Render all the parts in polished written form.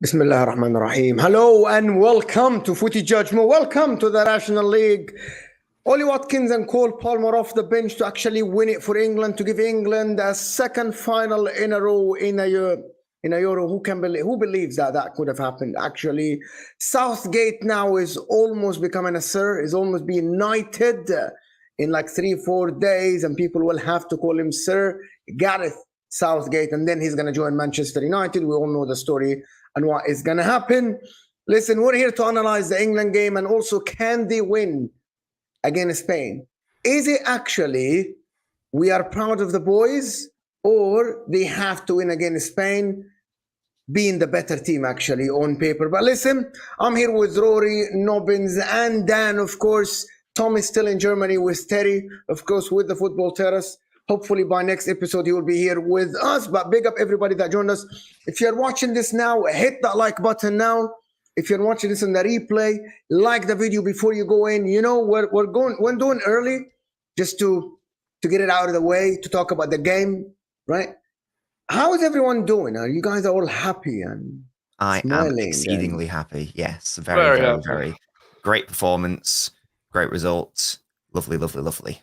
Bismillah ar-Rahman ar-Rahim. Hello and welcome to Footy JUDGEMO. Welcome to the National League. Oli Watkins and Cole Palmer off the bench to actually win it for England, to give England a second final in a row in a Euro. Who believes that could have happened? Actually, Southgate now is almost becoming a sir, is almost being knighted in like 3-4 days, and people will have to call him Sir Gareth Southgate, and then he's going to join Manchester United. We all know the story and what is going to happen. Listen, we're here to analyze the England game, and also, can they win against Spain? Is it actually we are proud of the boys, or they have to win against Spain, being the better team actually on paper? But listen, I'm here with Rory, Nobbins, and Dan, of course. Tom is still in Germany with Terry, of course, with the Football Terrace. Hopefully by next episode, he will be here with us. But big up everybody that joined us. If you're watching this now, hit that like button now. If you're watching this in the replay, like the video before you go in. You know, we're doing early just to get it out of the way, to talk about the game, right? How is everyone doing? Are you guys all happy and I am exceedingly happy. Yes, very great performance, great results. Lovely, lovely, lovely.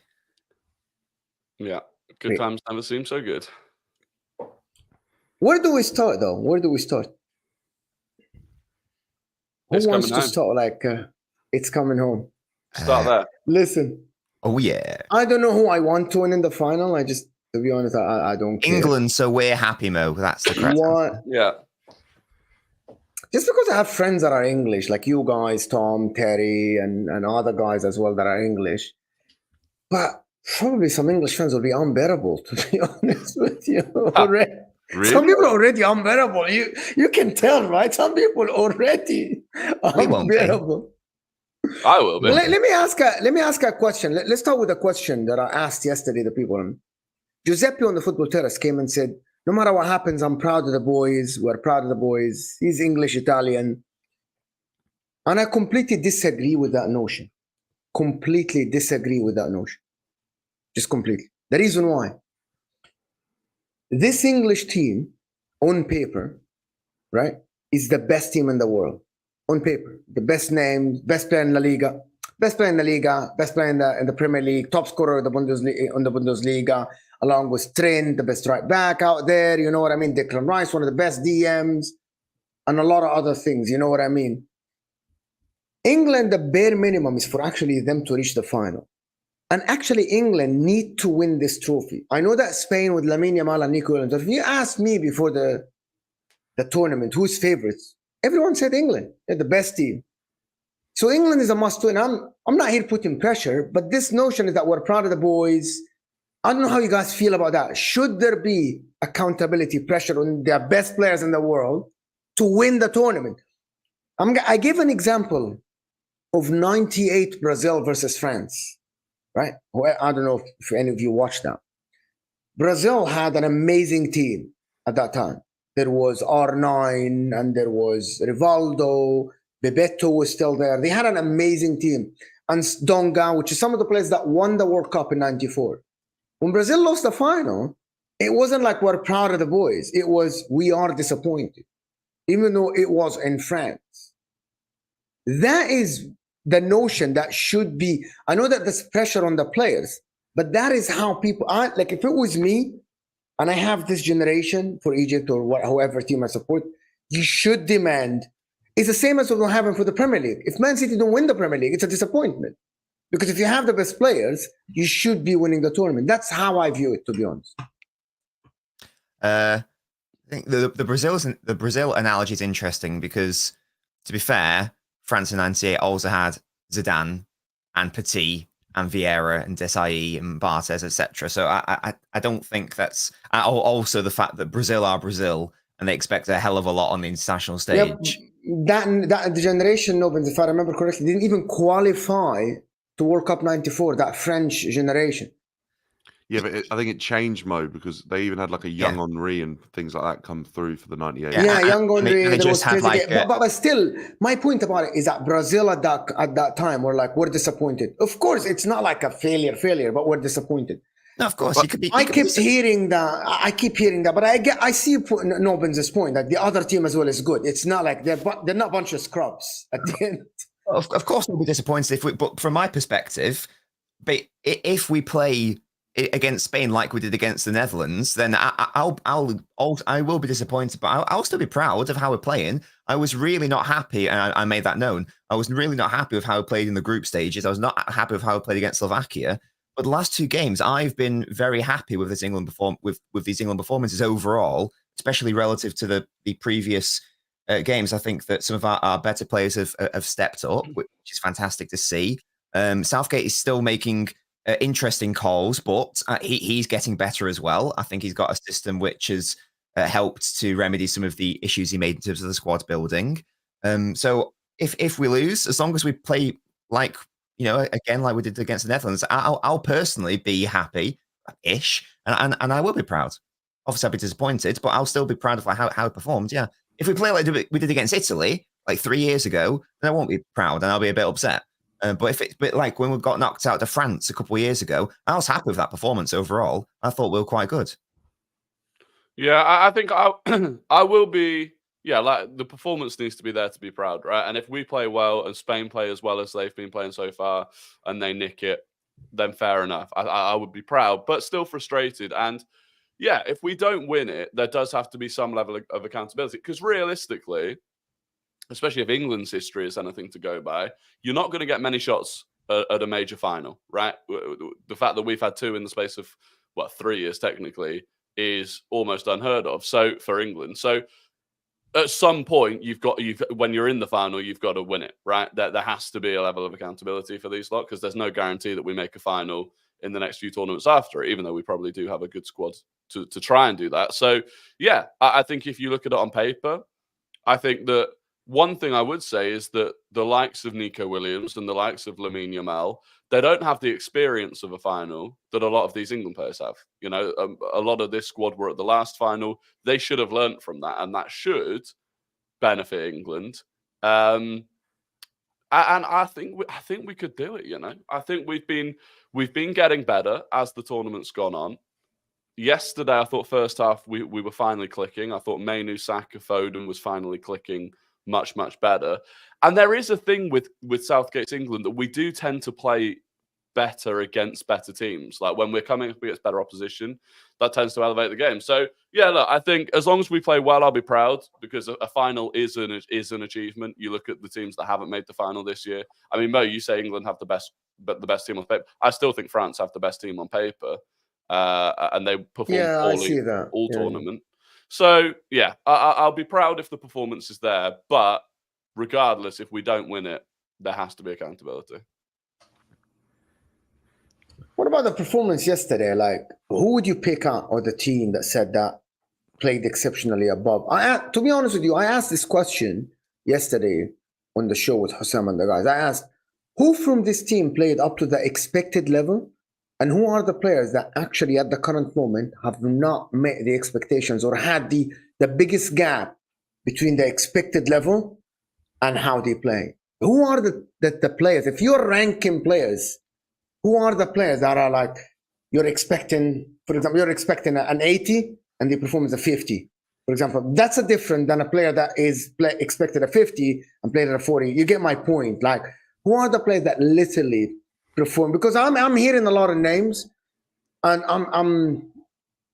Yeah, good times never seem so good. Where do we start, though? Where do we start? Who wants to start like it's coming home? Start there. Listen. Oh, yeah. I don't know who I want to win in the final. I just, to be honest, I don't care. England, so we're happy, Mo. That's the correct answer. Yeah. Just because I have friends that are English, like you guys, Tom, Terry, and other guys as well that are English. But probably some English fans will be unbearable, to be honest with you. Really? Some people are already unbearable. You can tell, right? Some people already unbearable. I will be. Let me ask a question. Let's start with a question that I asked yesterday. The people, Giuseppe on the football terrace came and said, "No matter what happens, I'm proud of the boys. We're proud of the boys." He's English Italian, and I completely disagree with that notion. Completely disagree with that notion. Just completely. The reason why: this English team, on paper, right, is the best team in the world. On paper, the best name, best player in La Liga, best player in the Premier League, top scorer of the Bundesliga, along with Trent, the best right back out there. You know what I mean? Declan Rice, one of the best DMs, and a lot of other things. You know what I mean? England, the bare minimum is for actually them to reach the final. And actually, England need to win this trophy. I know that Spain with Lamine Yamal and Nico Williams. If you asked me before the tournament who's favorites, everyone said England. They're the best team. So England is a must-win. I'm not here putting pressure, but this notion is that we're proud of the boys. I don't know how you guys feel about that. Should there be accountability pressure on their best players in the world to win the tournament? I give an example of 98 Brazil versus France, right? I don't know if any of you watched that. Brazil had an amazing team at that time. There was R9 and there was Rivaldo. Bebeto was still there. They had an amazing team. And Donga, which is some of the players that won the World Cup in '94. When Brazil lost the final, it wasn't like we're proud of the boys. It was, we are disappointed, even though it was in France. That is the notion that should be. I know that there's pressure on the players, but that is how people are. Like, if it was me, and I have this generation for Egypt or however team I support, you should demand. It's the same as what we're having for the Premier League. If Man City don't win the Premier League, it's a disappointment. Because if you have the best players, you should be winning the tournament. That's how I view it, to be honest. I think the Brazil analogy is interesting because, to be fair, France in '98 also had Zidane and Petit and Vieira and Desailly and Barthez, etc. So I don't think that's also the fact that Brazil are Brazil and they expect a hell of a lot on the international stage. Yeah, that generation, Nobens, if I remember correctly, didn't even qualify to World Cup '94. That French generation. Yeah, but I think it changed, Mo, because they even had like a young Henry and things like that come through for the '98. Yeah, young Henry. They just had like but still, my point about it is that Brazil at that time were like, we're disappointed. Of course, it's not like a failure, but we're disappointed. No, of course, I keep hearing that. I keep hearing that, but I see Nobens' point that the other team as well is good. It's not like they're not a bunch of scrubs at the end. Of course, we'll be disappointed but from my perspective, but if we play against Spain like we did against the Netherlands, then I will be disappointed, but I'll still be proud of how we're playing. I was really not happy, and I made that known. I was really not happy with how we played in the group stages. I was not happy with how we played against Slovakia. But the last two games, I've been very happy with this with these England performances overall, especially relative to the previous games. I think that some of our better players have stepped up, which is fantastic to see. Southgate is still making interesting calls, but he's getting better as well. I think he's got a system which has helped to remedy some of the issues he made in terms of the squad building. So if we lose, as long as we play like, again, like we did against the Netherlands, I'll personally be happy-ish, and I will be proud. Obviously, I'll be disappointed, but I'll still be proud of how it performed. Yeah, if we play like we did against Italy like 3 years ago, then I won't be proud, and I'll be a bit upset. But like when we got knocked out to France a couple of years ago, I was happy with that performance overall. I thought we were quite good. Yeah, I think I will be. Yeah, like the performance needs to be there to be proud, right? And if we play well and Spain play as well as they've been playing so far and they nick it, then fair enough. I would be proud, but still frustrated. And yeah, if we don't win it, there does have to be some level of accountability. Because realistically, especially if England's history is anything to go by, you're not going to get many shots at a major final, right? The fact that we've had two in the space of, 3 years technically is almost unheard of. So for England. So at some point, when you're in the final, you've got to win it, right? There has to be a level of accountability for these lot because there's no guarantee that we make a final in the next few tournaments after it, even though we probably do have a good squad to try and do that. So, yeah, I think if you look at it on paper, I think that one thing I would say is that the likes of Nico Williams and the likes of Lamine Yamal, they don't have the experience of a final that a lot of these England players have. You know, a lot of this squad were at the last final. They should have learnt from that, and that should benefit England. And I think we could do it. You know, I think we've been getting better as the tournament's gone on. Yesterday, I thought first half we were finally clicking. I thought Mainoo, Saka, Foden was finally clicking much better. And there is a thing with Southgate's England that we do tend to play better against better teams. Like when we're coming up against better opposition, that tends to elevate the game. So yeah, look, I think as long as we play well, I'll be proud, because a final is an achievement. You look at the teams that haven't made the final this year. I mean, Mo, you say England have the best team on paper. I still think France have the best team on paper, and they perform poorly all tournament. So yeah, I'll be proud if the performance is there, but regardless, if we don't win it, there has to be accountability. What about the performance yesterday? Like, who would you pick out, or the team that said that played exceptionally above? To be honest with you, I asked this question yesterday on the show with HUSAM and the guys. I asked, who from this team played up to the expected level? And who are the players that actually at the current moment have not met the expectations or had the biggest gap between the expected level and how they play? Who are the players? If you're ranking players, who are the players that are like, you're expecting, for example, you're expecting an 80 and they perform as a 50, for example? That's a different than a player that is expected a 50 and played at a 40. You get my point. Like, who are the players that literally perform? Because I'm hearing a lot of names, and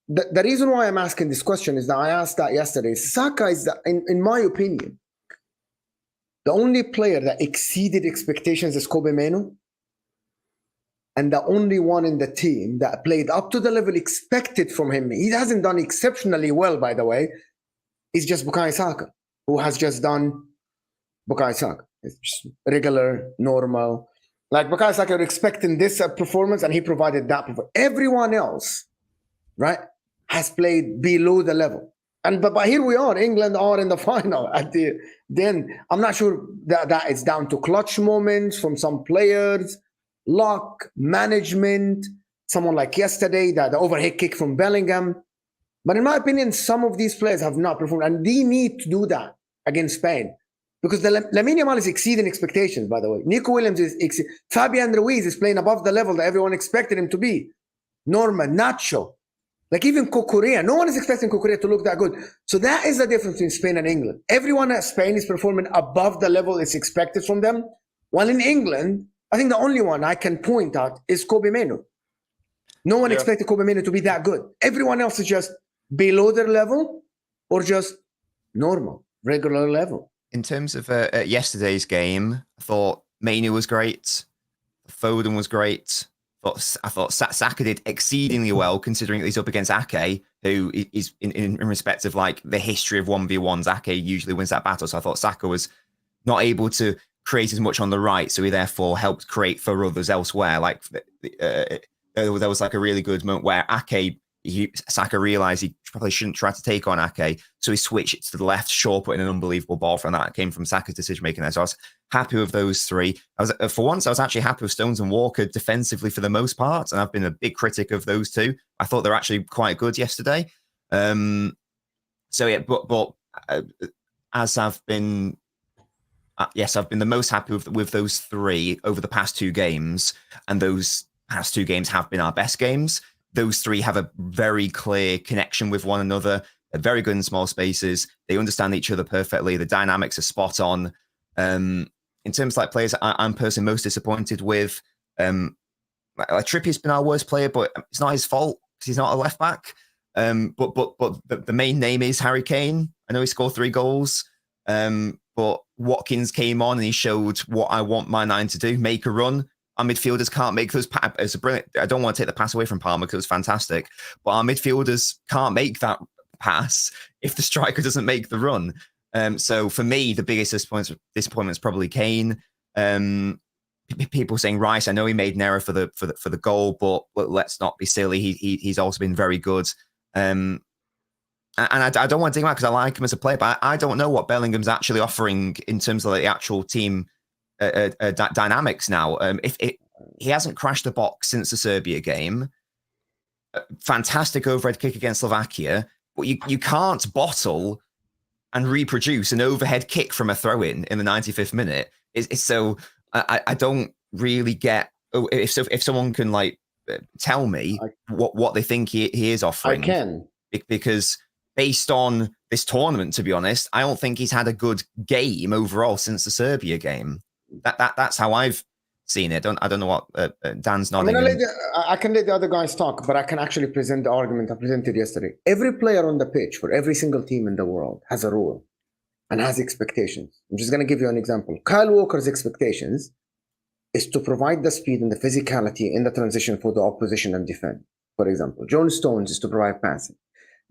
the reason why I'm asking this question is that I asked that yesterday. Saka is, in my opinion, the only player that exceeded expectations is Kobe Mainoo. And the only one in the team that played up to the level expected from him, he hasn't done exceptionally well, by the way, is just Bukayo Saka, who has just done Bukayo Saka. It's just regular, normal. Like Bukayo Saka, you're expecting this performance, and he provided that performance. Everyone else, right, has played below the level. But here we are, England are in the final. Then I'm not sure that it's down to clutch moments from some players, luck, management, someone like yesterday, the overhead kick from Bellingham. But in my opinion, some of these players have not performed, and they need to do that against Spain, because Lamine Yamal is exceeding expectations, by the way. Nico Williams is Fabian Ruiz is playing above the level that everyone expected him to be. Norman, Nacho, like even Cucurella. No one is expecting Cucurella to look that good. So that is the difference between Spain and England. Everyone at Spain is performing above the level it's expected from them, while in England, I think the only one I can point out is Kobe Mainoo. No one expected Kobe Mainoo to be that good. Everyone else is just below their level or just normal, regular level. In terms of yesterday's game, I thought Mainoo was great. Foden was great. I thought Saka did exceedingly well, considering that he's up against Ake, who is in respect of like the history of 1v1s. Ake usually wins that battle. So I thought Saka was not able to create as much on the right, so he therefore helped create for others elsewhere. Like there was like a really good moment where Saka realized he probably shouldn't try to take on Ake, so he switched it to the left. Shaw put in an unbelievable ball from that. It came from Saka's decision making there. So I was happy with those three. For once, I was actually happy with Stones and Walker defensively for the most part, and I've been a big critic of those two. I thought they're actually quite good yesterday. So yeah, but as I've been. Yes, I've been the most happy with those three over the past two games, and those past two games have been our best games. Those three have a very clear connection with one another. They're very good in small spaces. They understand each other perfectly. The dynamics are spot on. In terms of like players, I'm personally most disappointed with. Like Trippier's been our worst player, but it's not his fault because he's not a left back. But the main name is Harry Kane. I know he scored 3 goals. But Watkins came on and he showed what I want my 9 to do: make a run. Our midfielders can't make those. It's a brilliant. I don't want to take the pass away from Palmer because it's fantastic, but our midfielders can't make that pass if the striker doesn't make the run. So for me, the biggest disappointment is probably Kane. People saying Rice. I know he made an error for the goal, but let's not be silly. He's also been very good. And I don't want to take him out because I like him as a player, but I don't know what Bellingham's actually offering in terms of the actual team dynamics now. If he hasn't crashed the box since the Serbia game, fantastic overhead kick against Slovakia, but you can't bottle and reproduce an overhead kick from a throw-in in the 95th minute. So I don't really get if someone can like tell me what they think he is offering. I can, because based on this tournament, to be honest, I don't think he's had a good game overall since the Serbia game. That's how I've seen it. I don't know what Dan's nodding. I can let the other guys talk, but I can actually present the argument I presented yesterday. Every player on the pitch for every single team in the world has a role and has expectations. I'm just going to give you an example. Kyle Walker's expectations is to provide the speed and the physicality in the transition for the opposition and defend. For example, John Stones is to provide passing.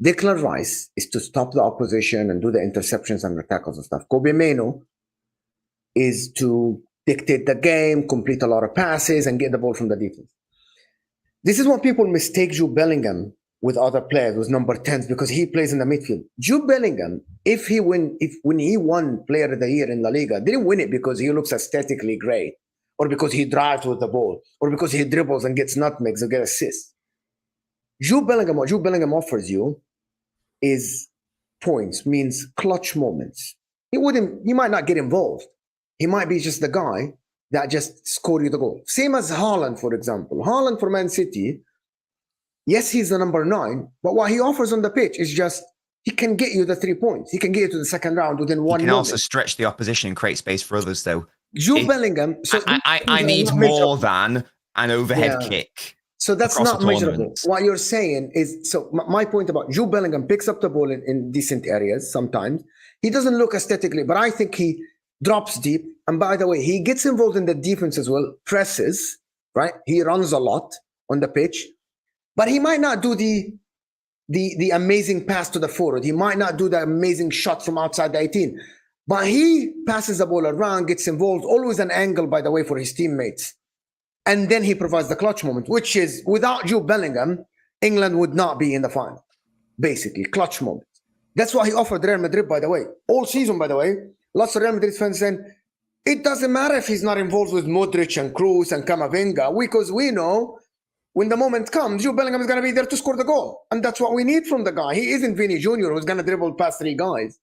Declan Rice is to stop the opposition and do the interceptions and the tackles and stuff. Kobe Mainoo is to dictate the game, complete a lot of passes, and get the ball from the defense. This is what people mistake Jude Bellingham with other players, with number 10s, because he plays in the midfield. Jude Bellingham, when he won Player of the Year in La Liga, didn't win it because he looks aesthetically great, or because he drives with the ball, or because he dribbles and gets nutmegs or get assists. Jude Bellingham, what Jude Bellingham offers you is points, means clutch moments. He might not get involved. He might be just the guy that just scored you the goal. Same as Haaland, for example. Haaland for Man City, yes, he's the number 9, but what he offers on the pitch is just, he can get you the 3 points. He can get you to the second round within 1 minute. He can also stretch the opposition and create space for others, though. Jude Bellingham. So I need more than an overhead kick. So that's not measurable. What you're saying is, so my point about Jude Bellingham picks up the ball in decent areas sometimes. He doesn't look aesthetically, but I think he drops deep. And by the way, he gets involved in the defense as well, presses, right? He runs a lot on the pitch, but he might not do the amazing pass to the forward. He might not do the amazing shot from outside the 18, but he passes the ball around, gets involved, always an angle, by the way, for his teammates. And then he provides the clutch moment, which is, without Jude Bellingham, England would not be in the final. Basically, clutch moment. That's what he offered Real Madrid, by the way. All season, by the way. Lots of Real Madrid fans saying, it doesn't matter if he's not involved with Modric and Kroos and Camavinga, because we know when the moment comes, Jude Bellingham is going to be there to score the goal. And that's what we need from the guy. He isn't Vinny Jr., who's going to dribble past 3 guys.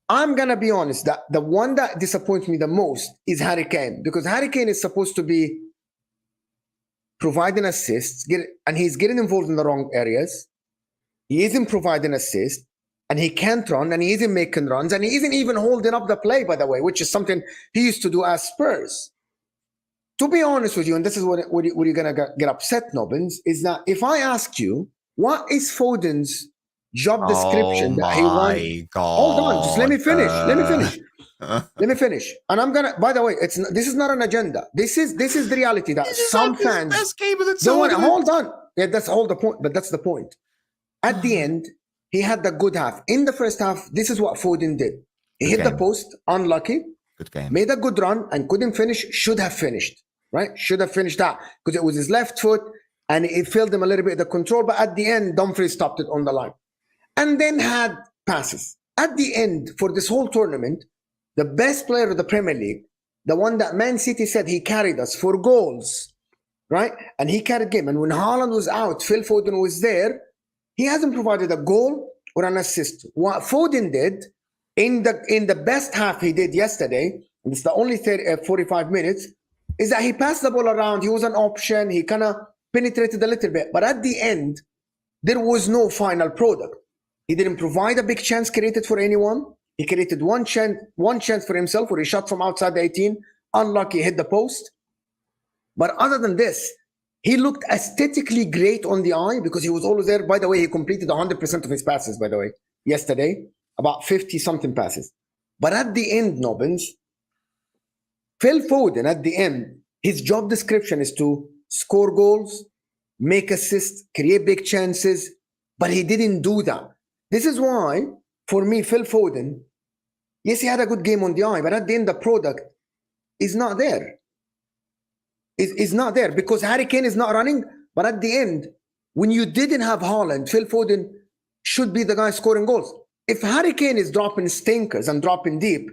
I'm going to be honest, that the one that disappoints me the most is Harry Kane, because Harry Kane is supposed to be providing assists, and he's getting involved in the wrong areas. He isn't providing assists, and he can't run, and he isn't making runs, and he isn't even holding up the play, by the way, which is something he used to do as Spurs. To be honest with you, and this is what you're going to get upset, Nobbins, is that if I asked you, what is Foden's job description that he wants? Hold on, just let me finish. Let me finish. And I'm gonna. By the way, this is not an agenda. This is the reality that some fans don't want. Hold on. Yeah, that's all the point. But that's the point. At the end, he had the good half. In the first half, this is what Foden did. He hit the post, unlucky. Good game. Made a good run and couldn't finish. Should have finished. Right? Should have finished that because it was his left foot and it failed him a little bit of the control. But at the end, Dumfries stopped it on the line. And then had passes. At the end, for this whole tournament, the best player of the Premier League, the one that Man City said he carried us for goals, right? And he carried game. And when Haaland was out, Phil Foden was there. He hasn't provided a goal or an assist. What Foden did in the best half he did yesterday, and it's the only 45 minutes, is that he passed the ball around. He was an option. He kind of penetrated a little bit. But at the end, there was no final product. He didn't provide a big chance created for anyone. He created one chance for himself where he shot from outside the 18. Unlucky, hit the post. But other than this, he looked aesthetically great on the eye because he was always there. By the way, he completed 100% of his passes, by the way, yesterday. About 50-something passes. But at the end, Nobbins, Phil Foden, at the end, his job description is to score goals, make assists, create big chances, but he didn't do that. This is why, for me, Phil Foden, yes, he had a good game on the eye, but at the end, the product is not there. It's not there because Harry Kane is not running. But at the end, when you didn't have Haaland, Phil Foden should be the guy scoring goals. If Harry Kane is dropping stinkers and dropping deep,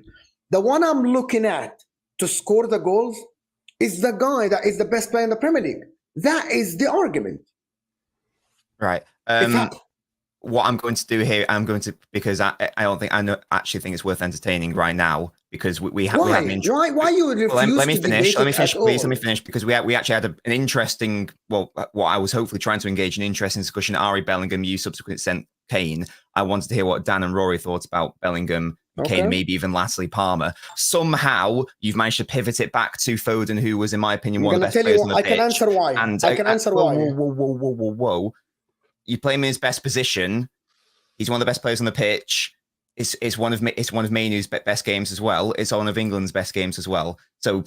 the one I'm looking at to score the goals is the guy that is the best player in the Premier League. That is the argument. Right. What I'm going to do here, because I don't think actually think it's worth entertaining right now, because we have Why you refuse let me to finish. debate it at all? Please let me finish, because we actually had an interesting, what I was hopefully trying to engage in interesting discussion. Ari Bellingham, you subsequently sent Kane. I wanted to hear what Dan and Rory thought about Bellingham, Kane, maybe even lastly Palmer. Somehow you've managed to pivot it back to Foden, who was, in my opinion, one of the best players on the pitch. I can answer why. And I can answer why. Whoa. You play him in his best position. He's one of the best players on the pitch. It's one of Mainoo's best games as well. It's one of England's best games as well. So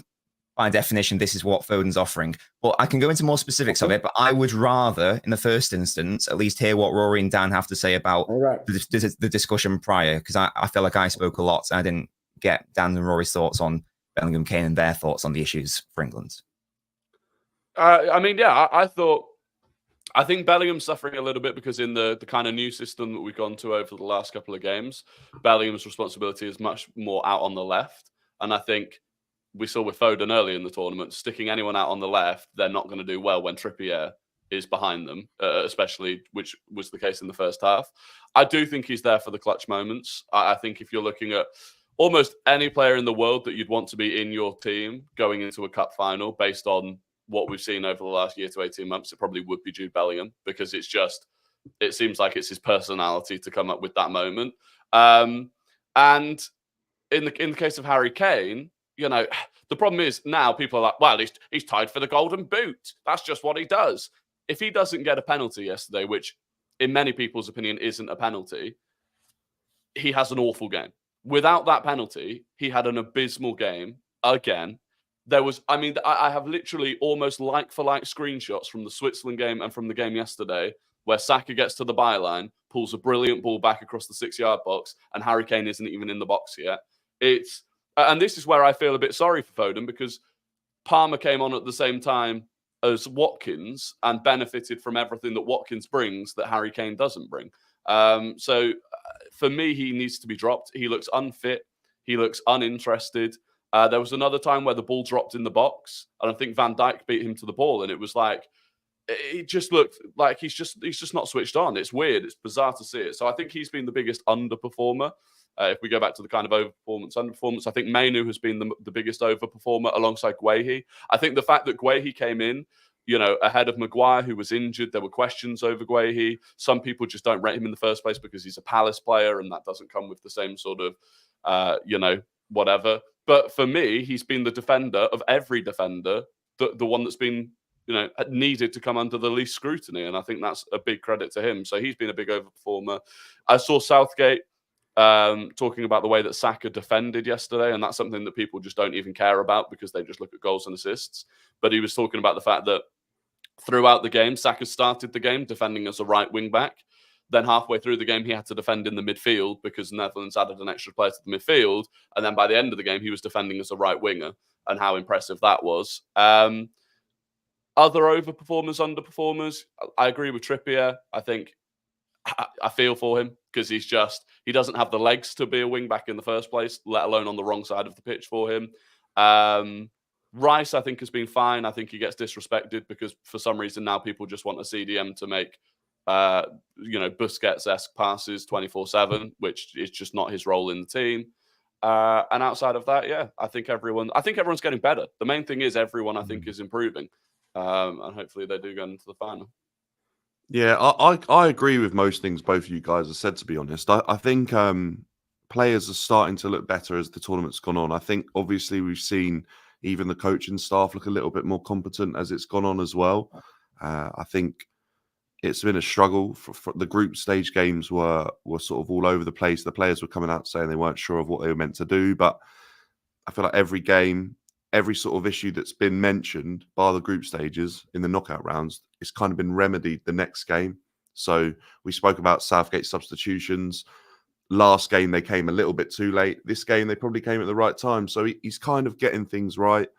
by definition, this is what Foden's offering. But I can go into more specifics of it. But I would rather, in the first instance, at least hear what Rory and Dan have to say about the discussion prior, because I feel like I spoke a lot and I didn't get Dan and Rory's thoughts on Bellingham, Kane, and their thoughts on the issues for England. I think Bellingham's suffering a little bit because in the kind of new system that we've gone to over the last couple of games, Bellingham's responsibility is much more out on the left. And I think we saw with Foden early in the tournament, sticking anyone out on the left, they're not going to do well when Trippier is behind them, especially, which was the case in the first half. I do think he's there for the clutch moments. I think if you're looking at almost any player in the world that you'd want to be in your team going into a cup final based on what we've seen over the last year to 18 months, it probably would be Jude Bellingham, because it seems like it's his personality to come up with that moment. And in the case of Harry Kane, the problem is now people are like, well, he's tied for the golden boot. That's just what he does. If he doesn't get a penalty yesterday, which in many people's opinion isn't a penalty, he has an awful game. Without that penalty, he had an abysmal game again. I have literally almost like-for-like screenshots from the Switzerland game and from the game yesterday where Saka gets to the byline, pulls a brilliant ball back across the 6-yard box, and Harry Kane isn't even in the box yet. And this is where I feel a bit sorry for Foden, because Palmer came on at the same time as Watkins and benefited from everything that Watkins brings that Harry Kane doesn't bring. So for me, he needs to be dropped. He looks unfit. He looks uninterested. There was another time where the ball dropped in the box, and I think Van Dijk beat him to the ball, and it was like, it just looked like he's just not switched on. It's weird. It's bizarre to see it. So I think he's been the biggest underperformer. If we go back to the kind of overperformance, underperformance, I think Mainoo has been the biggest overperformer alongside Guehi. I think the fact that Guehi came in, ahead of Maguire, who was injured, there were questions over Guehi. Some people just don't rate him in the first place because he's a Palace player, and that doesn't come with the same sort of, whatever. But for me, he's been the defender of every defender, the one that's been, needed to come under the least scrutiny. And I think that's a big credit to him. So he's been a big overperformer. I saw Southgate talking about the way that Saka defended yesterday, and that's something that people just don't even care about because they just look at goals and assists. But he was talking about the fact that throughout the game, Saka started the game defending as a right wing back. Then halfway through the game, he had to defend in the midfield because Netherlands added an extra player to the midfield. And then by the end of the game, he was defending as a right winger, and how impressive that was. Other overperformers, underperformers, I agree with Trippier. I think I feel for him because he doesn't have the legs to be a wing back in the first place, let alone on the wrong side of the pitch for him. Rice, I think, has been fine. I think he gets disrespected because for some reason now people just want a CDM to make Busquets-esque passes 24/7, which is just not his role in the team. And outside of that, I think everyone's getting better. The main thing is everyone, I think, is improving. And hopefully they do go into the final. Yeah, I agree with most things both of you guys have said, to be honest. I think players are starting to look better as the tournament's gone on. I think obviously we've seen even the coaching staff look a little bit more competent as it's gone on as well. I think it's been a struggle. For the group stage games were sort of all over the place. The players were coming out saying they weren't sure of what they were meant to do. But I feel like every game, every sort of issue that's been mentioned by the group stages in the knockout rounds, it's kind of been remedied the next game. So we spoke about Southgate substitutions. Last game, they came a little bit too late. This game, they probably came at the right time. So he's kind of getting things right.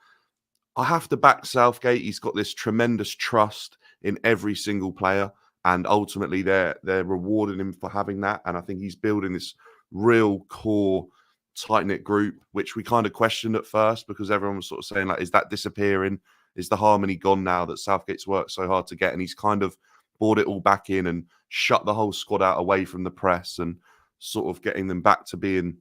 I have to back Southgate. He's got this tremendous trust in every single player. and ultimately they're rewarding him for having that. And I think he's building this real core, tight-knit group, which we kind of questioned at first because everyone was sort of saying, like, is that disappearing? Is the harmony gone now that Southgate's worked so hard to get? And he's kind of brought it all back in and shut the whole squad out away from the press and sort of getting them back to being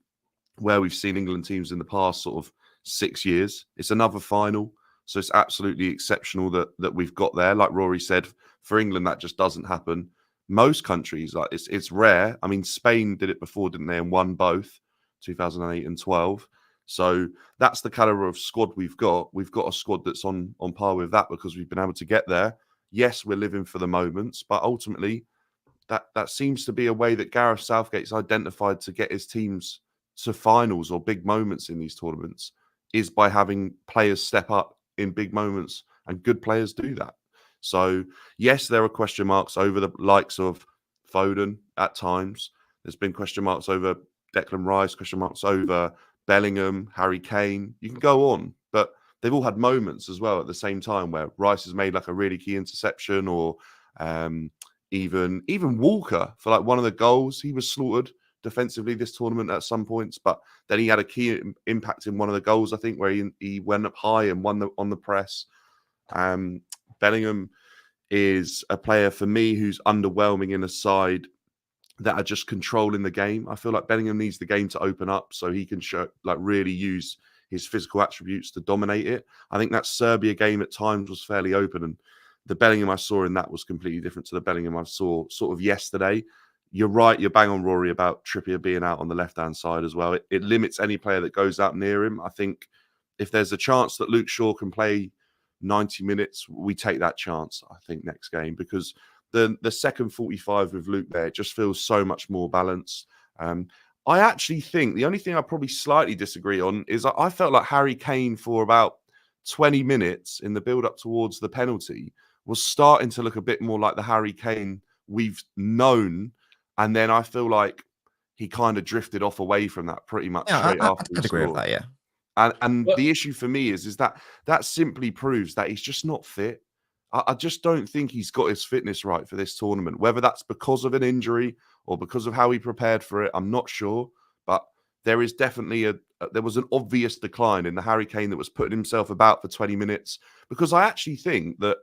where we've seen England teams in the past sort of 6 years. It's another final. So it's absolutely exceptional that we've got there. Like Rory said, for England, that just doesn't happen. Most countries, like it's rare. I mean, Spain did it before, didn't they? And won both, 2008 and 12. So that's the caliber of squad we've got. We've got a squad that's on par with that because we've been able to get there. Yes, we're living for the moments, but ultimately that seems to be a way that Gareth Southgate's identified to get his teams to finals or big moments in these tournaments is by having players step up in big moments, and good players do that. So yes, there are question marks over the likes of Foden at times. There's been question marks over Declan Rice, question marks over Bellingham, Harry Kane. You can go on, but they've all had moments as well at the same time where Rice has made like a really key interception, or even Walker for like one of the goals. He was slaughtered defensively this tournament at some points, but then he had a key impact in one of the goals, I think, where he went up high and won on the press. Bellingham is a player for me who's underwhelming in a side that are just controlling the game. I feel like Bellingham needs the game to open up so he can really use his physical attributes to dominate it. I think that Serbia game at times was fairly open, and the Bellingham I saw in that was completely different to the Bellingham I saw sort of yesterday. You're right, you're bang on, Rory, about Trippier being out on the left-hand side as well. It limits any player that goes out near him. I think if there's a chance that Luke Shaw can play 90 minutes, we take that chance, I think, next game, because the second 45 with Luke there, it just feels so much more balanced. I actually think the only thing I probably slightly disagree on is I felt like Harry Kane for about 20 minutes in the build-up towards the penalty was starting to look a bit more like the Harry Kane we've known. And then I feel like he kind of drifted off away from that pretty much straight after he I'd agree with scored. that, yeah. And the issue for me is that simply proves that he's just not fit. I just don't think he's got his fitness right for this tournament. Whether that's because of an injury or because of how he prepared for it, I'm not sure. But there is definitely there was an obvious decline in the Harry Kane that was putting himself about for 20 minutes. Because I actually think that,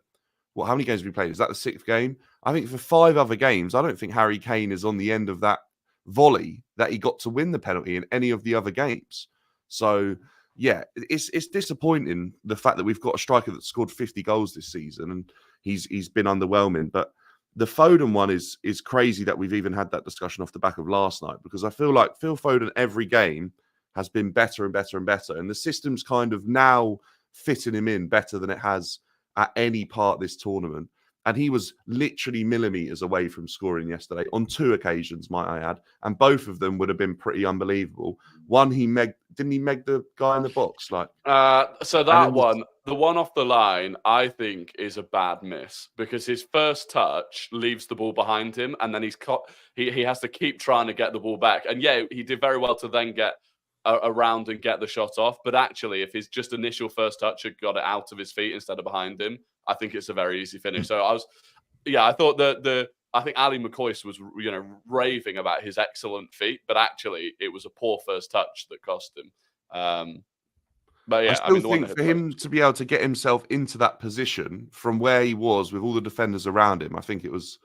how many games have we played? Is that the 6th game? I think for 5 other games, I don't think Harry Kane is on the end of that volley that he got to win the penalty in any of the other games. So, yeah, it's disappointing the fact that we've got a striker that scored 50 goals this season and he's been underwhelming. But the Foden one is crazy that we've even had that discussion off the back of last night, because I feel like Phil Foden every game has been better and better and better. And the system's kind of now fitting him in better than it has at any part this tournament. And he was literally millimeters away from scoring yesterday on 2 occasions, might I add. And both of them would have been pretty unbelievable. One, didn't he meg the guy in the box? So that one, the one off the line, I think is a bad miss, because his first touch leaves the ball behind him, and then he has to keep trying to get the ball back. And yeah, he did very well to then get around and get the shot off. But actually, if his just initial first touch had got it out of his feet instead of behind him, I think it's a very easy finish. So I thought I think Ali McCoist was, raving about his excellent feet, but actually it was a poor first touch that cost him. But yeah, I still think for him to be able to get himself into that position from where he was with all the defenders around him, I think it was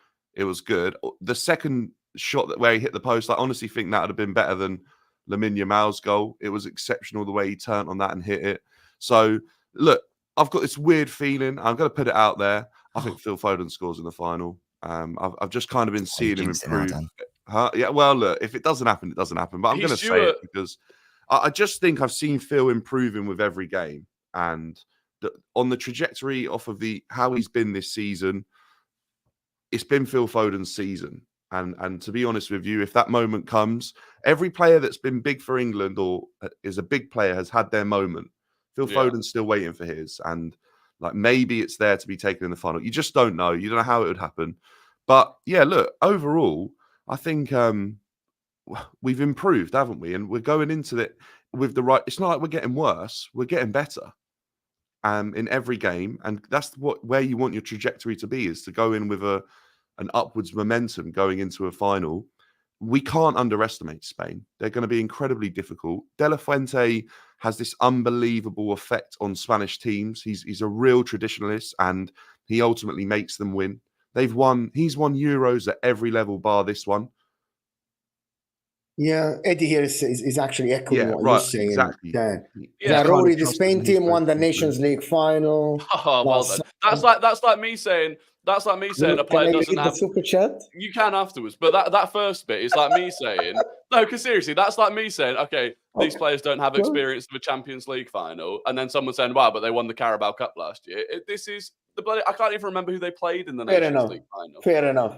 good. The second shot where he hit the post, I honestly think that would have been better than Lamine Yamal's goal. It was exceptional the way he turned on that and hit it. So look, I've got this weird feeling. I'm going to put it out there. I think Phil Foden scores in the final. I've just kind of been seeing him improve. Yeah, well, look, if it doesn't happen, it doesn't happen. But I'm going to say it because I just think I've seen Phil improving with every game. And on the trajectory off of how he's been this season, it's been Phil Foden's season. And to be honest with you, if that moment comes, every player that's been big for England or is a big player has had their moment. Phil Foden's still waiting for his, and maybe it's there to be taken in the final. You just don't know. You don't know how it would happen. But yeah, look, overall, I think we've improved, haven't we? And we're going into it with the right. It's not like we're getting worse. We're getting better in every game, and that's where you want your trajectory to be, is to go in with a an upwards momentum going into a final. We can't underestimate Spain. They're going to be incredibly difficult. De La Fuente has this unbelievable effect on Spanish teams. He's a real traditionalist, and he ultimately makes them win. He's won Euros at every level bar this one. Yeah, Eddie here is actually echoing what you're saying. Exactly. Yeah, Rory, the Spain team won the Nations League final. Oh, well done. That's like me saying a player doesn't have the super chat. You can afterwards, but that first bit is like me saying no, because seriously, that's like me saying, okay, these players don't have experience of a Champions League final, and then someone saying, wow, but they won the Carabao Cup last year. This is the bloody. I can't even remember who they played in the Nations League final. Fair enough.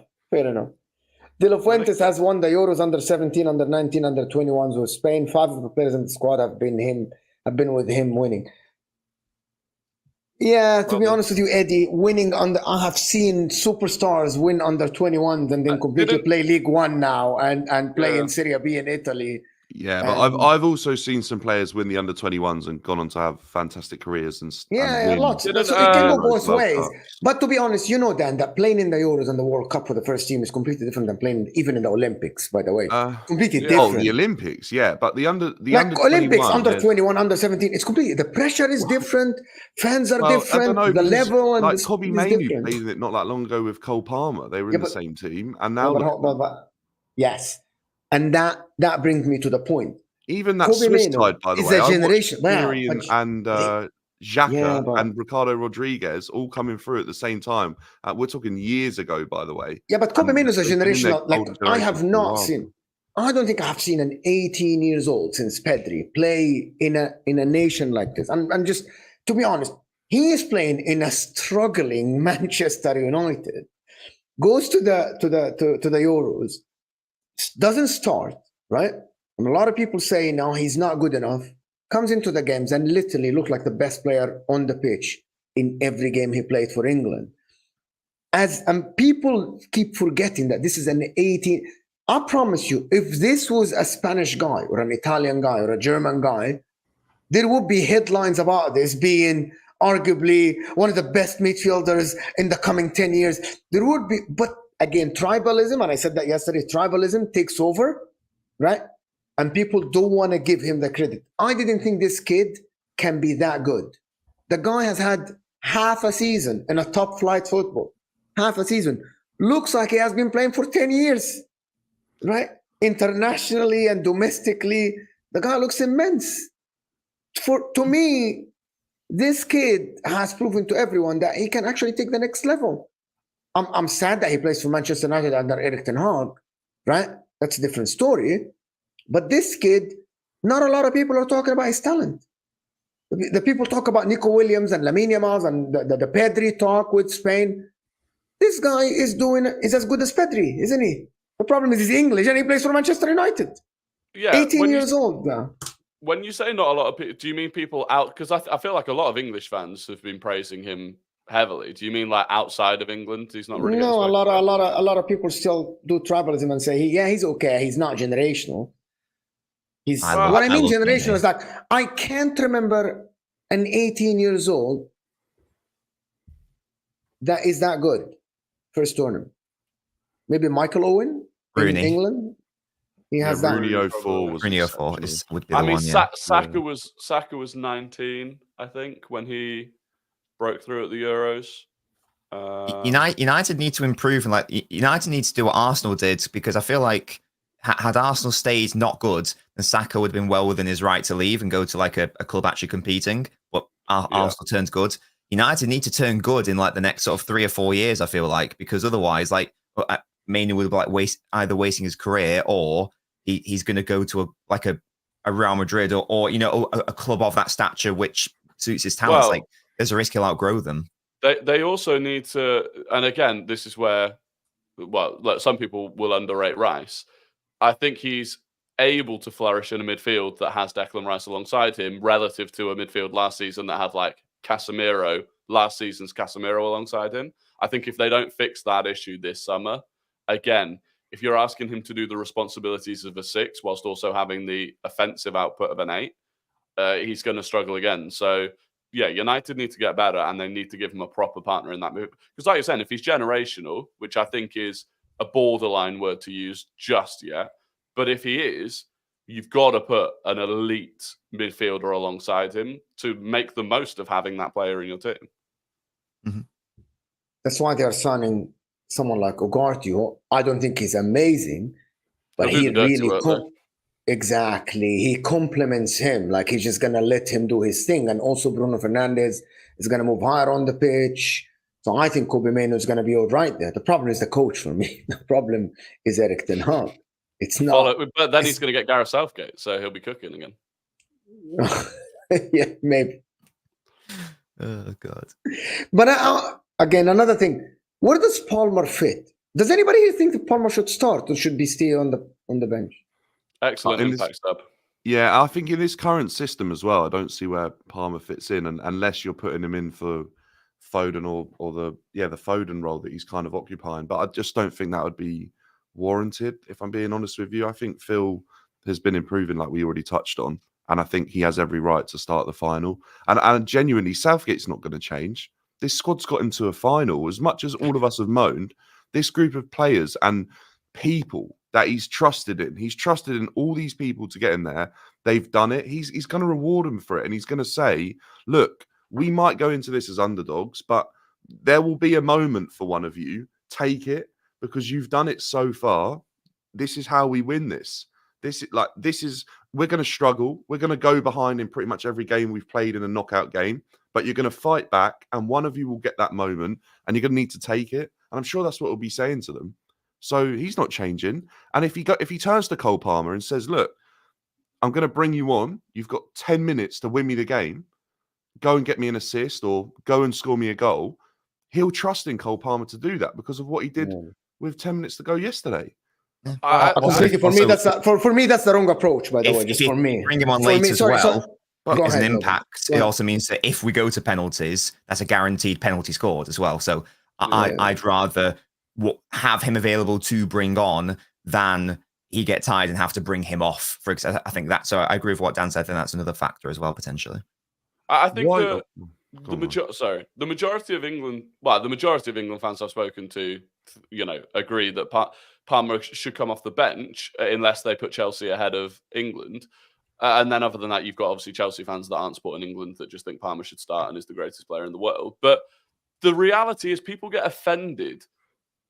De La Fuentes has won the Euros under 17, under 19, under 21s with Spain. 5 of the players in the squad have been with him winning. Yeah, to be honest with you, Eddie, I have seen superstars win under 21s and then completely play League One now and play in Serie B in Italy. Yeah, but I've also seen some players win the under-21s and gone on to have fantastic careers and lots. So it can go both ways. But to be honest, you know, Dan, that playing in the Euros and the World Cup for the first team is completely different than playing even in the Olympics. By the way, completely different. Oh, the Olympics, yeah, but the under Olympics, under 21, under 17, it's completely. The pressure is different. Fans are different. The level and like Kobbie Mainoo played in it not that long ago with Cole Palmer. They were in the same team, and now yes. And that brings me to the point. Even that Swiss side, by the way, is a generation. And Xhaka and Ricardo Rodriguez all coming through at the same time. We're talking years ago, by the way. Yeah, but Kobbie Mainoo is a generation. I have not seen. I don't think I've seen an 18 years old since Pedri play in a nation like this. And just to be honest, he is playing in a struggling Manchester United. Goes to the Euros. Doesn't start, right? And a lot of people say, no, he's not good enough. Comes into the games and literally looked like the best player on the pitch in every game he played for England. And people keep forgetting that this is an 18. I promise you, if this was a Spanish guy or an Italian guy or a German guy, there would be headlines about this being arguably one of the best midfielders in the coming 10 years. There would be, but again, tribalism, and I said that yesterday, tribalism takes over, right? And people don't want to give him the credit. I didn't think this kid can be that good. The guy has had half a season in a top flight football. Half a season. Looks like he has been playing for 10 years, right? Internationally and domestically, the guy looks immense. To me, this kid has proven to everyone that he can actually take the next level. I'm sad that he plays for Manchester United under Erik ten Hag, right? That's a different story. But this kid, not a lot of people are talking about his talent. The people talk about Nico Williams and Lamine Yamal and the Pedri talk with Spain. This guy is as good as Pedri, isn't he? The problem is he's English and he plays for Manchester United. Yeah, 18 years old now. When you say not a lot of people, do you mean people out? Because I feel like a lot of English fans have been praising him heavily. Do you mean like outside of England? He's not really. No, a lot of people still do tribalism and say, he's okay. He's not generational. What I mean generational is like I can't remember an 18 years old that is that good. First tournament, maybe Michael Owen in England. He has that. Rooney 04 would be the one. Saka was 19, I think, when he broke through at the Euros. United need to improve, and United need to do what Arsenal did, because I feel like had Arsenal stayed not good, then Saka would have been well within his right to leave and go to like a club actually competing. But Arsenal turned good. United need to turn good in like the next sort of 3 or 4 years, I feel like, because otherwise, like Mainoo would be like either wasting his career, or he's going to go to a Real Madrid or a club of that stature which suits his talents. Like there's a risk he'll outgrow them. They also need to, and again, this is where, some people will underrate Rice. I think he's able to flourish in a midfield that has Declan Rice alongside him, relative to a midfield last season that had like Casemiro, last season's Casemiro alongside him. I think if they don't fix that issue this summer, again, if you're asking him to do the responsibilities of a 6 whilst also having the offensive output of an 8, he's going to struggle again. So yeah, United need to get better, and they need to give him a proper partner in that move. Because, like you're saying, if he's generational, which I think is a borderline word to use just yet, but if he is, you've got to put an elite midfielder alongside him to make the most of having that player in your team. Mm-hmm. That's why they're signing someone like Ugarte. I don't think he's amazing, but He'll he do the dirty really work, though. exactly. He complements him. Like, he's just gonna let him do his thing. And also Bruno Fernandes is gonna move higher on the pitch. So I think Kobe Mainoo is gonna be all right there. The problem is the coach for me. The problem is Erik ten Hag. It's not. But then he's going to get Gareth Southgate, so he'll be cooking again. Yeah, maybe. Oh God. But again, another thing. Where does Palmer fit? Does anybody here think that Palmer should start or should be stay on the bench? Excellent impact sub. Yeah, I think in this current system as well, I don't see where Palmer fits in, and unless you're putting him in for Foden or the Foden role that he's kind of occupying. But I just don't think that would be warranted, if I'm being honest with you. I think Phil has been improving, like we already touched on, and I think he has every right to start the final. And genuinely, Southgate's not going to change. This squad's got him to a final. As much as all of us have moaned, this group of players and people that he's trusted in all these people to get in there. They've done it. He's going to reward them for it, and he's going to say, look, we might go into this as underdogs, but there will be a moment for one of you. Take it, because you've done it so far. This is how we win this. We're going to struggle. We're going to go behind in pretty much every game we've played in a knockout game, but you're going to fight back, and one of you will get that moment, and you're going to need to take it. And I'm sure that's what he'll be saying to them. So he's not changing. And if he turns to Cole Palmer and says, look, I'm going to bring you on. You've got 10 minutes to win me the game. Go and get me an assist or go and score me a goal. He'll trust in Cole Palmer to do that because of what he did with 10 minutes to go yesterday. For me, that's the wrong approach, by the way, just for me. Bring him on late as well. As an impact, it also means that if we go to penalties, that's a guaranteed penalty scored as well. So I'd rather have him available to bring on than he get tired and have to bring him off. For example, I think that. So I agree with what Dan said. I think that's another factor as well, potentially. I think the majority of England, the majority of England fans I've spoken to, agree that Palmer should come off the bench unless they put Chelsea ahead of England. And then other than that, you've got obviously Chelsea fans that aren't supporting England that just think Palmer should start and is the greatest player in the world. But the reality is people get offended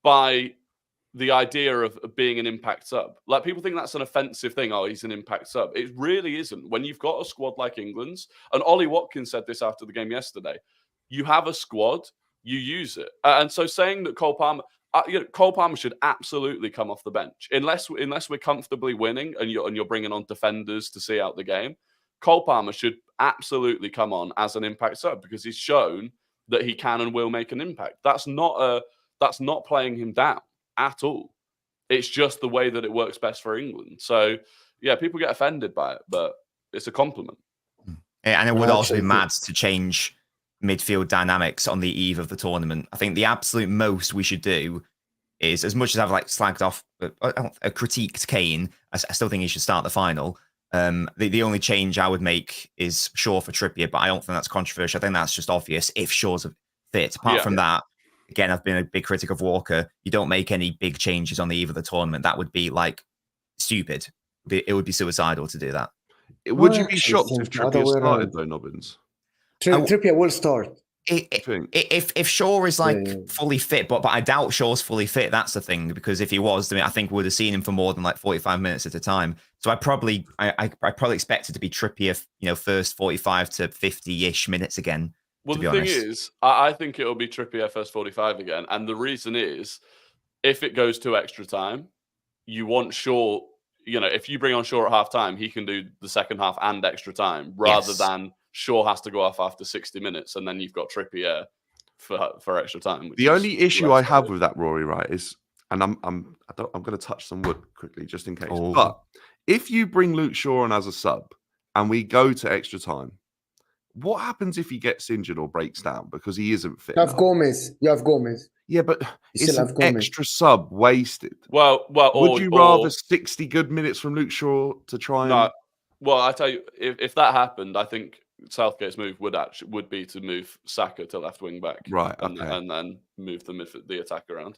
by the idea of being an impact sub. Like, people think that's an offensive thing. Oh, he's an impact sub. It really isn't. When you've got a squad like England's, and Ollie Watkins said this after the game yesterday, you have a squad, you use it. And so saying that Cole Palmer should absolutely come off the bench unless we're comfortably winning and you're bringing on defenders to see out the game. Cole Palmer should absolutely come on as an impact sub because he's shown that he can and will make an impact. That's not playing him down at all. It's just the way that it works best for England. So yeah, people get offended by it, but it's a compliment. Yeah, and it would also be mad to change midfield dynamics on the eve of the tournament. I think the absolute most we should do is, as much as I've slagged off, critiqued Kane, I still think he should start the final. The only change I would make is Shaw for Trippier, but I don't think that's controversial. I think that's just obvious if Shaw's fit. Apart from that, again, I've been a big critic of Walker. You don't make any big changes on the eve of the tournament. That would be stupid. It would be suicidal to do that. Would you be shocked if Trippier started though, Nobbins? Trippier will start. If Shaw is fully fit, but I doubt Shaw's fully fit. That's the thing, because if he was, I think we would have seen him for more than 45 minutes at a time. So I probably expect it to be Trippier, first 45 to 50-ish minutes again. Well, the thing is, I think it'll be Trippier first 45 again, and the reason is, if it goes to extra time, you want Shaw. If you bring on Shaw at half time, he can do the second half and extra time, rather than Shaw has to go off after 60 minutes, and then you've got Trippier for extra time. The only issue I have with that, Rory, right, is, and I'm going to touch some wood quickly just in case. But if you bring Luke Shaw on as a sub and we go to extra time, what happens if he gets injured or breaks down because he isn't fit? You have Gomez. Yeah, but it's an extra sub wasted. Well, would you rather 60 good minutes from Luke Shaw to try and? Well, I tell you, if that happened, I think Southgate's move would be to move Saka to left wing back, Right. and, Okay. and then move the attack around.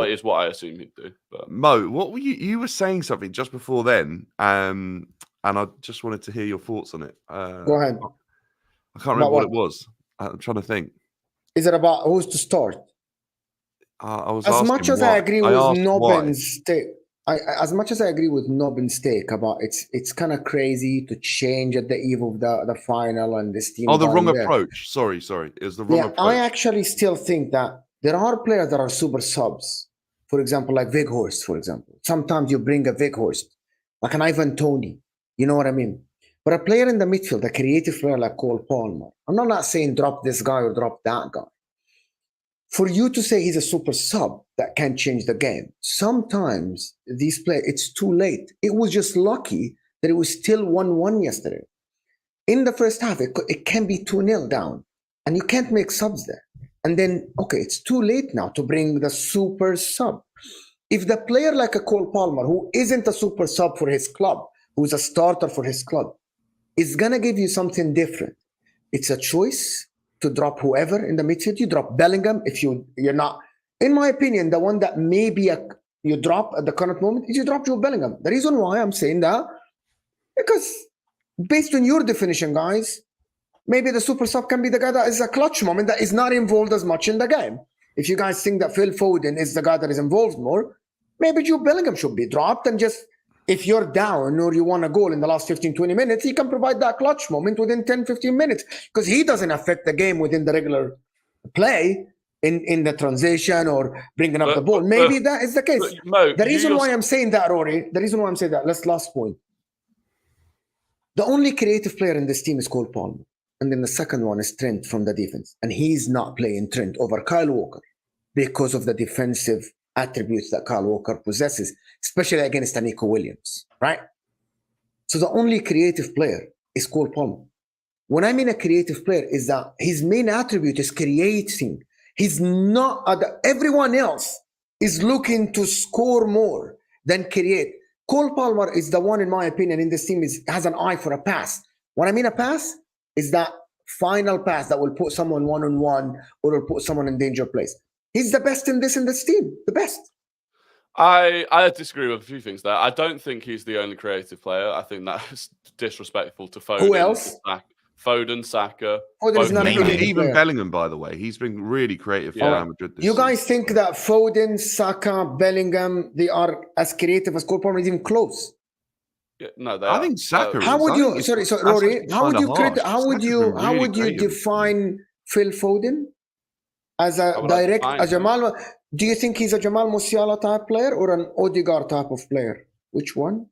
Is what I assume he'd do. But Mo, what were you were saying something just before then, and I just wanted to hear your thoughts on it. Go ahead. I can't remember what it was. I'm trying to think. Is it about who's to start? I was As much asking as why. I agree I with asked why. Nobbin's take, as much as I agree with Nobbin's take about it's kind of crazy to change at the eve of the final and this team. Oh, the wrong going there. approach. Sorry. It was the wrong approach. I actually still think that there are players that are super subs. For example, like Weghorst, for example. Sometimes you bring a Weghorst, like an Ivan Toney. You know what I mean? But a player in the midfield, a creative player like Cole Palmer, I'm not saying drop this guy or drop that guy. For you to say he's a super sub that can change the game, sometimes these players, it's too late. It was just lucky that it was still 1-1 yesterday. In the first half, it can be 2-0 down, and you can't make subs there. And then, okay, it's too late now to bring the super sub. If the player like a Cole Palmer, who isn't a super sub for his club, who's a starter for his club, is going to give you something different. It's a choice to drop whoever in the midfield. You drop Bellingham if you're not. In my opinion, the one that maybe you drop at the current moment is you drop Joe Bellingham. The reason why I'm saying that, because based on your definition, guys, maybe the super sub can be the guy that is a clutch moment that is not involved as much in the game. If you guys think that Phil Foden is the guy that is involved more, maybe Joe Bellingham should be dropped, and just if you're down or you want a goal in the last 15, 20 minutes, he can provide that clutch moment within 10, 15 minutes, because he doesn't affect the game within the regular play in the transition or bringing up the ball. Maybe that is the case. Mo, the reason why I'm saying that, Rory, last point. The only creative player in this team is Cole Palmer. And then the second one is Trent from the defense. And he's not playing Trent over Kyle Walker because of the defensive attributes that Kyle Walker possesses, especially against Nico Williams, right? So the only creative player is Cole Palmer. When I mean a creative player is that his main attribute is creating. He's not, everyone else is looking to score more than create. Cole Palmer is the one, in my opinion, in this team has an eye for a pass. When I mean a pass, is that final pass that will put someone one-on-one or will put someone in danger place. He's the best in this team, the best. I disagree with a few things there. I don't think he's the only creative player. I think that's disrespectful to Foden. Who else? Foden, Saka. Foden is not even Bellingham, by the way. He's been really creative for Real Madrid this You season. guys think that Foden, Saka, Bellingham, they are as creative as Cole Palmer, even close? Yeah, no, I think Saka. How would you? Sorry, Rory. How would you define Phil Foden as a direct a Jamal? Do you think he's a Jamal Musiala type player or an Odegaard type of player? Which one?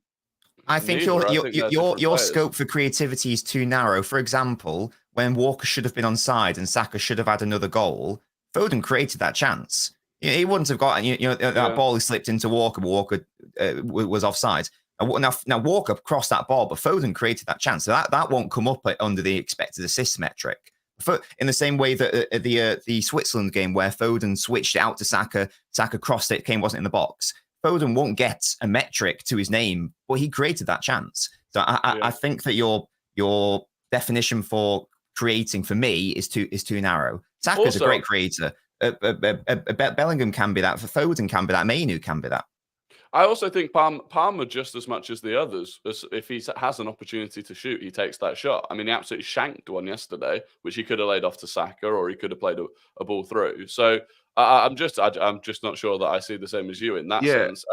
I think your scope for creativity is too narrow. For example, when Walker should have been onside and Saka should have had another goal, Foden created that chance. He wouldn't have gotten that ball. He slipped into Walker, but Walker was offside. Now Walker crossed that ball, but Foden created that chance. So that won't come up under the expected assist metric. In the same way that the Switzerland game where Foden switched it out to Saka, Saka crossed it, Kane wasn't in the box. Foden won't get a metric to his name, but he created that chance. So I think that your definition for creating for me is too narrow. Saka's a great creator. Bellingham can be that. For Foden can be that. Mainoo can be that. I also think Palmer just as much as the others. If he has an opportunity to shoot, he takes that shot. I mean, he absolutely shanked one yesterday, which he could have laid off to Saka, or he could have played a ball through. So I'm just not sure that I see the same as you in that sense.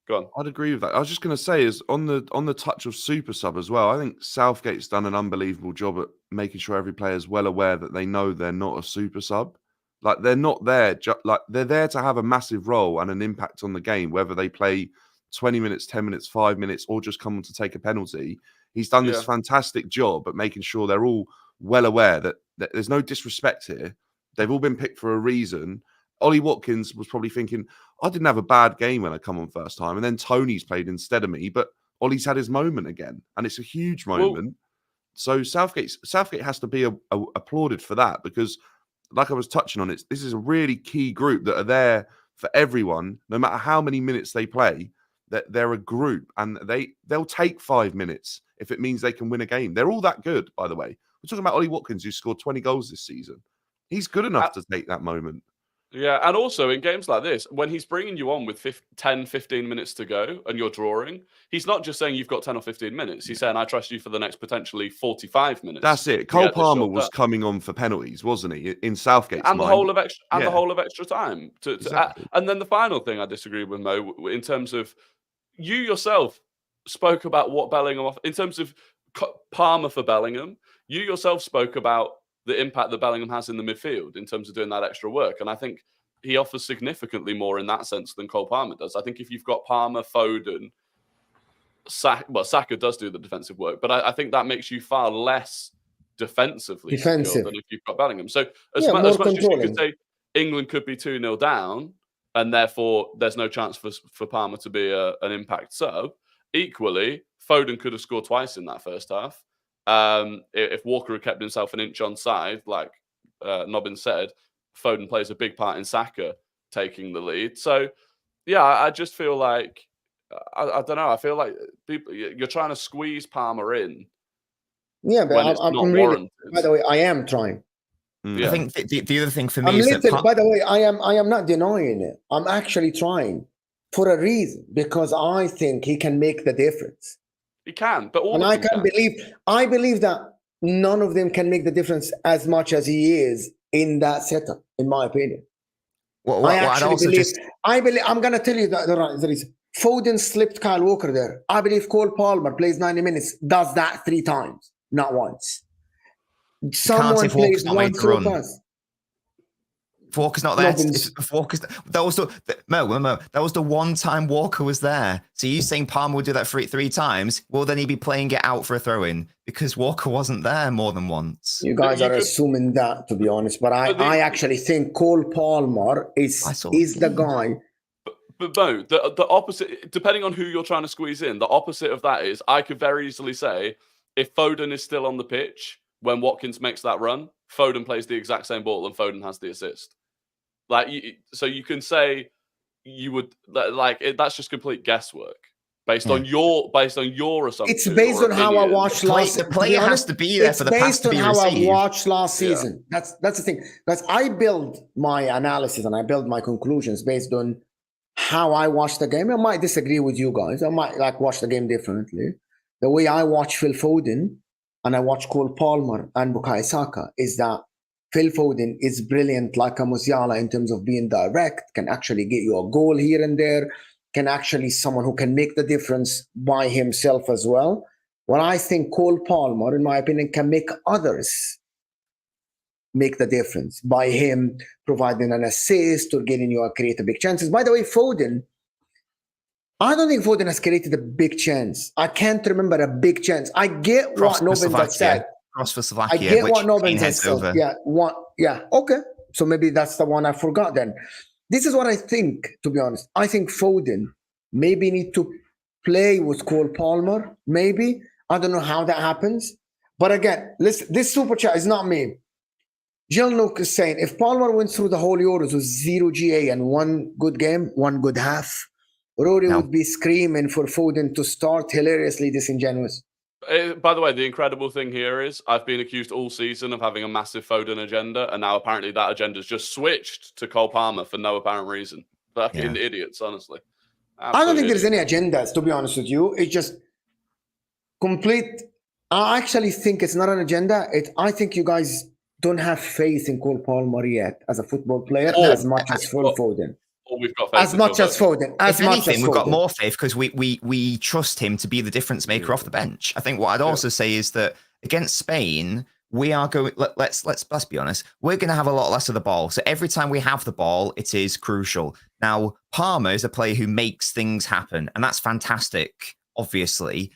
Go on. I'd agree with that. I was just going to say is on the touch of super sub as well. I think Southgate's done an unbelievable job at making sure every player is well aware that they know they're not a super sub. Like they're not there, they're there to have a massive role and an impact on the game, whether they play 20 minutes, 10 minutes, 5 minutes, or just come on to take a penalty. He's done this fantastic job at making sure they're all well aware that there's no disrespect here. They've all been picked for a reason. Ollie Watkins was probably thinking, I didn't have a bad game when I come on first time. And then Tony's played instead of me, but Ollie's had his moment again. And it's a huge moment. So Southgate has to be applauded for that because, like I was touching on, this is a really key group that are there for everyone, no matter how many minutes they play. they're a group, and they'll take 5 minutes if it means they can win a game. They're all that good, by the way. We're talking about Ollie Watkins, who scored 20 goals this season. He's good enough to take that moment. Yeah, and also in games like this, when he's bringing you on with 10, 15 minutes to go and you're drawing, he's not just saying you've got 10 or 15 minutes. He's saying, I trust you for the next potentially 45 minutes. That's it. Cole Palmer was coming on for penalties, wasn't he, in Southgate's and mind? The whole of extra time. Exactly. And then the final thing I disagree with, Mo, in terms of you yourself spoke about what Bellingham, in terms of Palmer for Bellingham, you yourself spoke about the impact that Bellingham has in the midfield in terms of doing that extra work. And I think he offers significantly more in that sense than Cole Palmer does. I think if you've got Palmer, Foden, Saka does do the defensive work, but I think that makes you far less defensively secure than if you've got Bellingham. So as much as you could say England could be 2-0 down, and therefore there's no chance for Palmer to be an impact sub, equally, Foden could have scored twice in that first half. If Walker had kept himself an inch on side, like Nobbin said, Foden plays a big part in Saka taking the lead. So, yeah, I just feel like, I don't know, I feel like you're trying to squeeze Palmer in. Yeah, but I'm really, by the way, I am trying. I think the other thing for me is that... By the way, I am not denying it. I'm actually trying for a reason, because I think he can make the difference. He can, but I believe that none of them can make the difference as much as he is in that setup, in my opinion. I'm going to tell you that there is Foden slipped Kyle Walker there. I believe Cole Palmer plays 90 minutes, does that 3 times, not once. Someone plays one through pass. Walker's not there. That was the one time Walker was there. So you saying Palmer would do that 3 times? Well, then he'd be playing it out for a throw-in because Walker wasn't there more than once. You guys are assuming that, to be honest. But I actually think Cole Palmer is the guy. But Bo, the opposite, depending on who you're trying to squeeze in, the opposite of that is I could very easily say if Foden is still on the pitch when Watkins makes that run, Foden plays the exact same ball and Foden has the assist. So you can say you would that's just complete guesswork based on your assumption. It's based on how I watched last. The player has to be there for the pass to be received. Based on how I watched last season. Yeah. That's the thing. Because I build my analysis and I build my conclusions based on how I watch the game. I might disagree with you guys. I might watch the game differently. The way I watch Phil Foden and I watch Cole Palmer and Bukayo Saka is that Phil Foden is brilliant like a Musiala in terms of being direct, can actually get you a goal here and there, can actually someone who can make the difference by himself as well. Well, I think Cole Palmer, in my opinion, can make others make the difference by him providing an assist or getting you a creative big chances. By the way, Foden, I don't think Foden has created a big chance. I can't remember a big chance. I get what Nobbin said. Cross for Slovakia. I get what Nobbin said. Yeah. Okay. So maybe that's the one I forgot then. This is what I think, to be honest. I think Foden maybe need to play with Cole Palmer. Maybe. I don't know how that happens. But again, listen, this super chat is not me. Jill Luke is saying, if Palmer went through the whole Euros with 0 GA and 1 good game, 1 good half, Rory would be screaming for Foden to start, hilariously disingenuous. By the way, the incredible thing here is I've been accused all season of having a massive Foden agenda, and now apparently that agenda's just switched to Cole Palmer for no apparent reason. Fucking idiots, honestly. Absolute I don't think there's any agendas, to be honest with you. It's just complete. I actually think it's not an agenda. I think you guys don't have faith in Cole Palmer yet as a football player as much as Phil Foden. We've got faith as much as Foden. If anything, we've got more faith because we trust him to be the difference maker off the bench. I think what I'd also say is that against Spain, we are going. Let's be honest. We're going to have a lot less of the ball. So every time we have the ball, it is crucial. Now, Palmer is a player who makes things happen, and that's fantastic, obviously.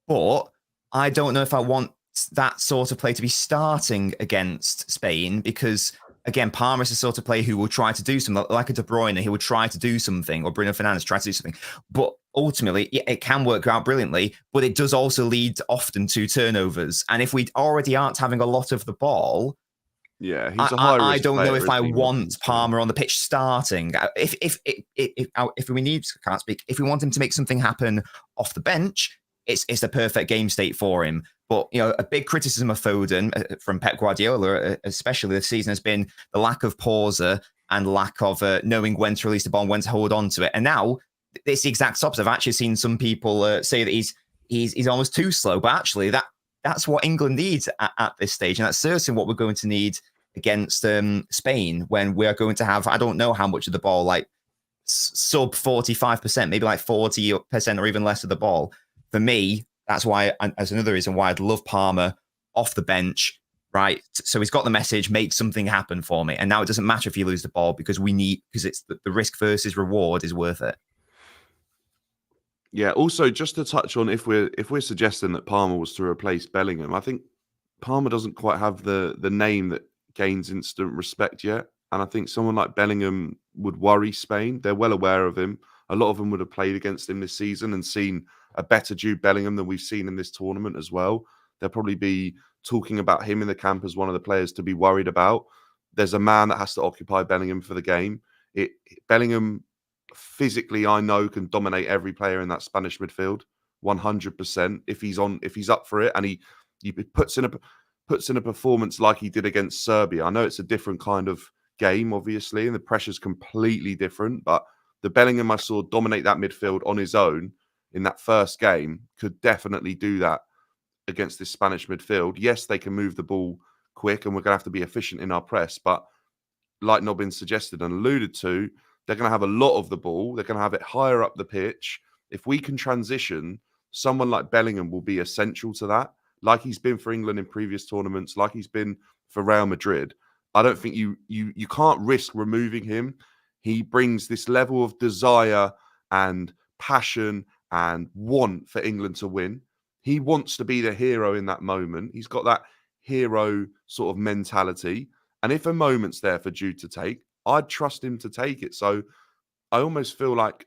But I don't know if I want that sort of play to be starting against Spain because, again, Palmer is the sort of player who will try to do something, like a De Bruyne. He would try to do something, or Bruno Fernandes try to do something. But ultimately, it can work out brilliantly, but it does also lead often to turnovers. And if we already aren't having a lot of the ball, Yeah, he's a high risk I don't know player, if I isn't he, want Watkins? Palmer on the pitch starting. If we need, can't speak. If we want him to make something happen off the bench, it's the perfect game state for him. But a big criticism of Foden from Pep Guardiola, especially this season, has been the lack of pauser and lack of knowing when to release the ball and when to hold on to it. And now it's the exact opposite. I've actually seen some people say that he's almost too slow, but actually that's what England needs at this stage, and that's certainly what we're going to need against Spain when we are going to have, I don't know how much of the ball, like sub 45%, maybe like 40% or even less of the ball. For me, that's why, as another reason why I'd love Palmer off the bench, right? So he's got the message, make something happen for me. And now it doesn't matter if you lose the ball because it's the risk versus reward is worth it. Yeah. Also, just to touch on, if we're suggesting that Palmer was to replace Bellingham, I think Palmer doesn't quite have the name that gains instant respect yet. And I think someone like Bellingham would worry Spain. They're well aware of him. A lot of them would have played against him this season and seen a better Jude Bellingham than we've seen in this tournament as well. They'll probably be talking about him in the camp as one of the players to be worried about. There's a man that has to occupy Bellingham for the game. Bellingham physically, I know, can dominate every player in that Spanish midfield 100% if he's up for it, and he puts in a performance like he did against Serbia. I know it's a different kind of game, obviously, and the pressure's completely different, but the Bellingham I saw dominate that midfield on his own in that first game could definitely do that against this Spanish midfield. Yes, they can move the ball quick and we're going to have to be efficient in our press, but like Nobbin suggested and alluded to, they're going to have a lot of the ball. They're going to have it higher up the pitch. If we can transition, someone like Bellingham will be essential to that, like he's been for England in previous tournaments, like he's been for Real Madrid. I don't think you can't risk removing him. He brings this level of desire and passion and want for England to win. He wants to be the hero in that moment. He's got that hero sort of mentality. And if a moment's there for Jude to take, I'd trust him to take it. So I almost feel like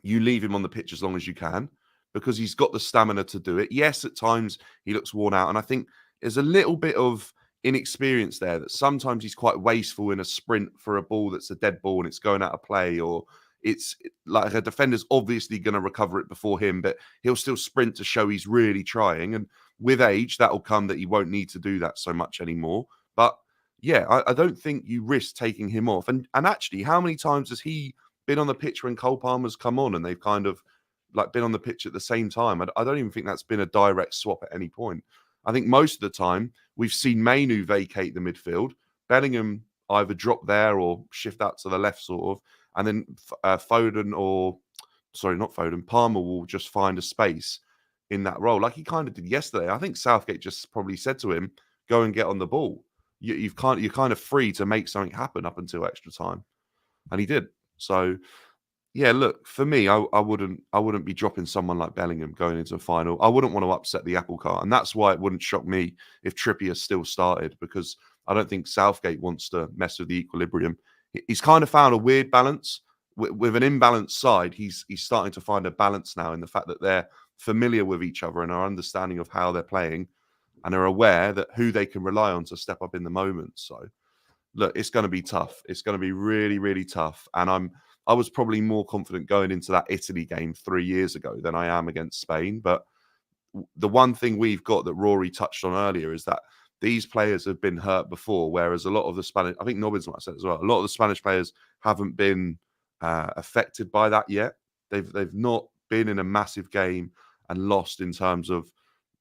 you leave him on the pitch as long as you can because he's got the stamina to do it. Yes, at times he looks worn out. And I think there's a little bit of inexperience there that sometimes he's quite wasteful in a sprint for a ball that's a dead ball and it's going out of play, or it's like a defender's obviously going to recover it before him, but he'll still sprint to show he's really trying. And with age, that'll come that he won't need to do that so much anymore. But yeah, I don't think you risk taking him off. And actually, how many times has he been on the pitch when Cole Palmer's come on and they've kind of like been on the pitch at the same time? I don't even think that's been a direct swap at any point. I think most of the time we've seen Mainoo vacate the midfield, Bellingham either drop there or shift out to the left sort of, and then Palmer will just find a space in that role like he kind of did yesterday. I think Southgate just probably said to him, go and get on the ball. You're kind of free to make something happen up until extra time. And he did. So yeah, look, for me, I wouldn't be dropping someone like Bellingham going into a final. I wouldn't want to upset the apple cart. And that's why it wouldn't shock me if Trippier still started, because I don't think Southgate wants to mess with the equilibrium. He's kind of found a weird balance. With an imbalanced side, he's starting to find a balance now in the fact that they're familiar with each other and are understanding of how they're playing and are aware that who they can rely on to step up in the moment. So, look, it's going to be tough. It's going to be really, really tough. And I was probably more confident going into that Italy game 3 years ago than I am against Spain. But the one thing we've got that Rory touched on earlier is that these players have been hurt before, whereas a lot of the Spanish, I think Nobbins might have said as well, a lot of the Spanish players haven't been affected by that yet. They've not been in a massive game and lost in terms of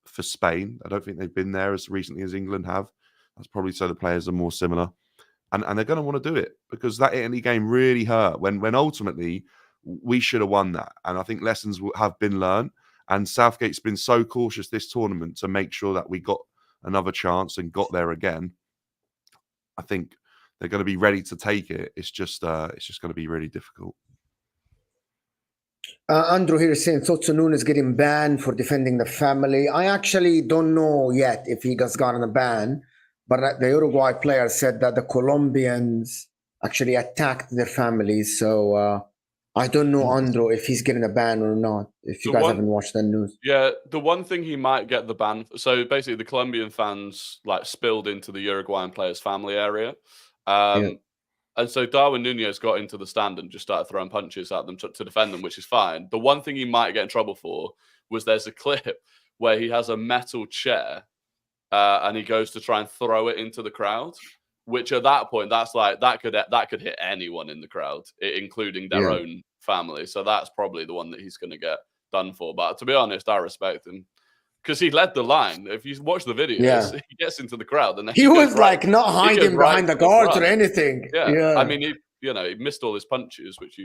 for Spain. I don't think they've been there as recently as England have. That's probably so the players are more similar. And they're going to want to do it because that Italy game really hurt when ultimately we should have won that. And I think lessons have been learned. And Southgate's been so cautious this tournament to make sure that we got another chance and got there again. I think they're going to be ready to take it. It's just going to be really difficult. Andrew here is saying Thotso Nunes getting banned for defending the family. I actually don't know yet if he has gotten a ban, but the Uruguay player said that the Colombians actually attacked their families. So I don't know, Andrew, if he's getting a ban or not. If you guys haven't watched the news. Yeah, the one thing he might get the ban. So basically, the Colombian fans like spilled into the Uruguayan players' family area. And so Darwin Nunez got into the stand and just started throwing punches at them to defend them, which is fine. The one thing he might get in trouble for was there's a clip where he has a metal chair and he goes to try and throw it into the crowd, which at that point, that's like that could hit anyone in the crowd, including their own family. So that's probably the one that he's going to get done for. But to be honest, I respect him. Because he led the line. If you watch the videos, he gets into the crowd, and then he was like not hiding behind the guards or anything. Yeah, I mean, he missed all his punches, which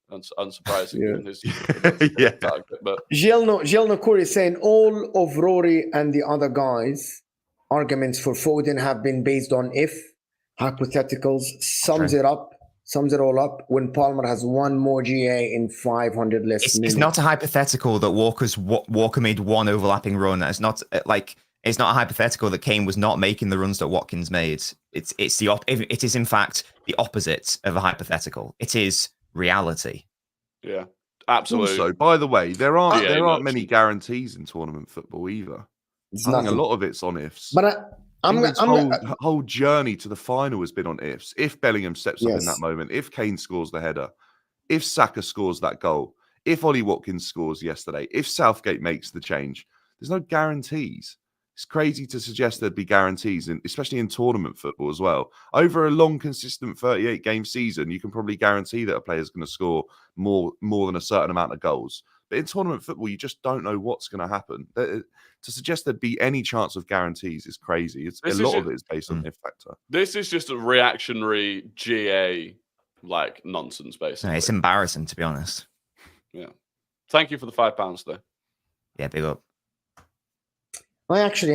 unsurprising given his target. But Jelno Corey is saying all of Rory and the other guys' arguments for Foden have been based on if hypotheticals. Sums it all up when Palmer has one more GA in 500 less minutes. It's not a hypothetical that Walker made one overlapping run. It's not a hypothetical that Kane was not making the runs that Watkins made. It is in fact the opposite of a hypothetical. It is reality. Yeah, absolutely. Also, by the way, there aren't many guarantees in tournament football either. I think a lot of it's on ifs. But whole journey to the final has been on ifs. If Bellingham steps up in that moment, if Kane scores the header, if Saka scores that goal, if Ollie Watkins scores yesterday, if Southgate makes the change, there's no guarantees. It's crazy to suggest there'd be guarantees, especially in tournament football as well. Over a long, consistent 38-game season, you can probably guarantee that a player's going to score more than a certain amount of goals. But in tournament football, you just don't know what's going to happen. To suggest there'd be any chance of guarantees is crazy. A lot of it is based on if factor. This is just a reactionary GA nonsense, basically. No, it's embarrassing, to be honest. Yeah. Thank you for the £5 though. Yeah, big up. I actually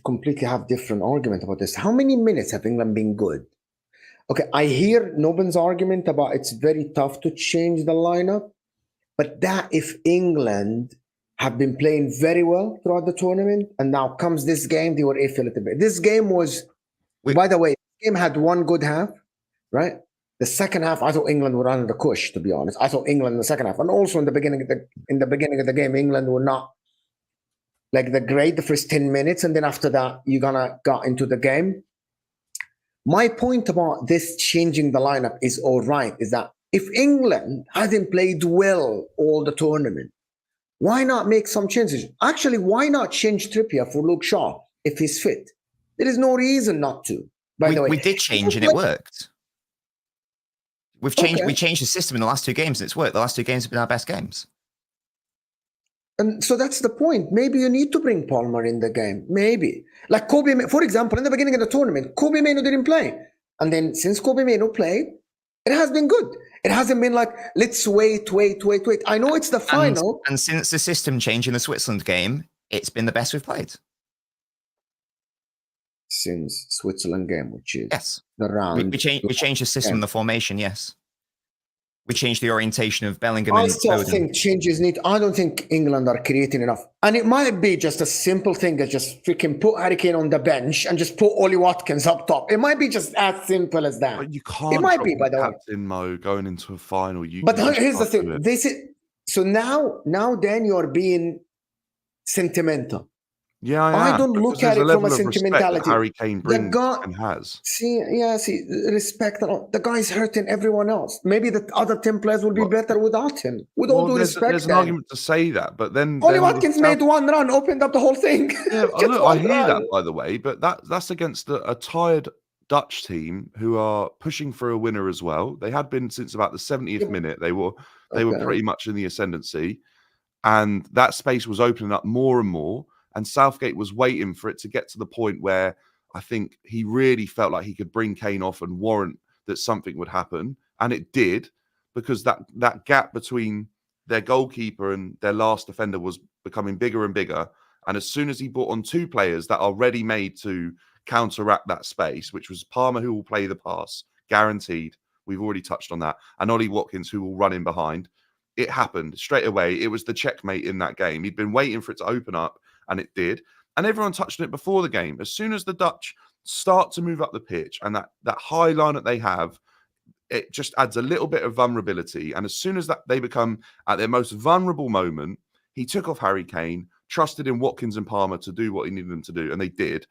completely have different argument about this. How many minutes have England been good? Okay, I hear Nobin's argument about it's very tough to change the lineup, but that if England have been playing very well throughout the tournament, and now comes this game, they were iffy a little bit. This game was, by the way, the game had one good half, right? The second half, I thought England were under the cush, to be honest. I thought England in the second half, and also in the beginning of the game, England were not like the first 10 minutes, and then after that, you got into the game. My point about this changing the lineup is all right, is that if England hasn't played well all the tournament, why not make some changes? Actually, why not change Trippier for Luke Shaw if he's fit? There is no reason not to. By the way, we did change and it worked. We changed the system in the last two games and it's worked. The last two games have been our best games. And so that's the point. Maybe you need to bring Palmer in the game. Maybe. Like Kobe, for example, in the beginning of the tournament, Kobe Mainoo didn't play. And then since Kobe Mainoo played, it has been good. It hasn't been like, let's wait. I know it's the final. And since the system change in the Switzerland game, it's been the best we've played. Since Switzerland game, which is the round. We changed the system, the formation, yes. We changed the orientation of Bellingham I and still Foden. think changes need. I don't think England are creating enough. And it might be just a simple thing that just freaking put Harry Kane on the bench and just put Ollie Watkins up top. It might be just as simple as that. But you can't. It might be, by the way. Captain Mo going into a final. But here's the thing. This is so now. Dan, you are being sentimental. Yeah, I don't look at it from a sentimentality. Harry Kane brings and has. See, respect. The guy's hurting everyone else. Maybe the other 10 players will be better without him. With all due respect, there's an argument to say that, but then Ollie Watkins made one run, opened up the whole thing. Yeah, look, I hear that, by the way, but that's against a tired Dutch team who are pushing for a winner as well. They had been since about the 70th minute. They were pretty much in the ascendancy, and that space was opening up more and more. And Southgate was waiting for it to get to the point where I think he really felt like he could bring Kane off and warrant that something would happen. And it did, because that gap between their goalkeeper and their last defender was becoming bigger and bigger. And as soon as he brought on two players that are ready-made to counteract that space, which was Palmer, who will play the pass, guaranteed. We've already touched on that. And Ollie Watkins, who will run in behind. It happened straight away. It was the checkmate in that game. He'd been waiting for it to open up. And it did. And everyone touched on it before the game. As soon as the Dutch start to move up the pitch and that high line that they have, it just adds a little bit of vulnerability. And as soon as that they become at their most vulnerable moment, he took off Harry Kane, trusted in Watkins and Palmer to do what he needed them to do, and they did.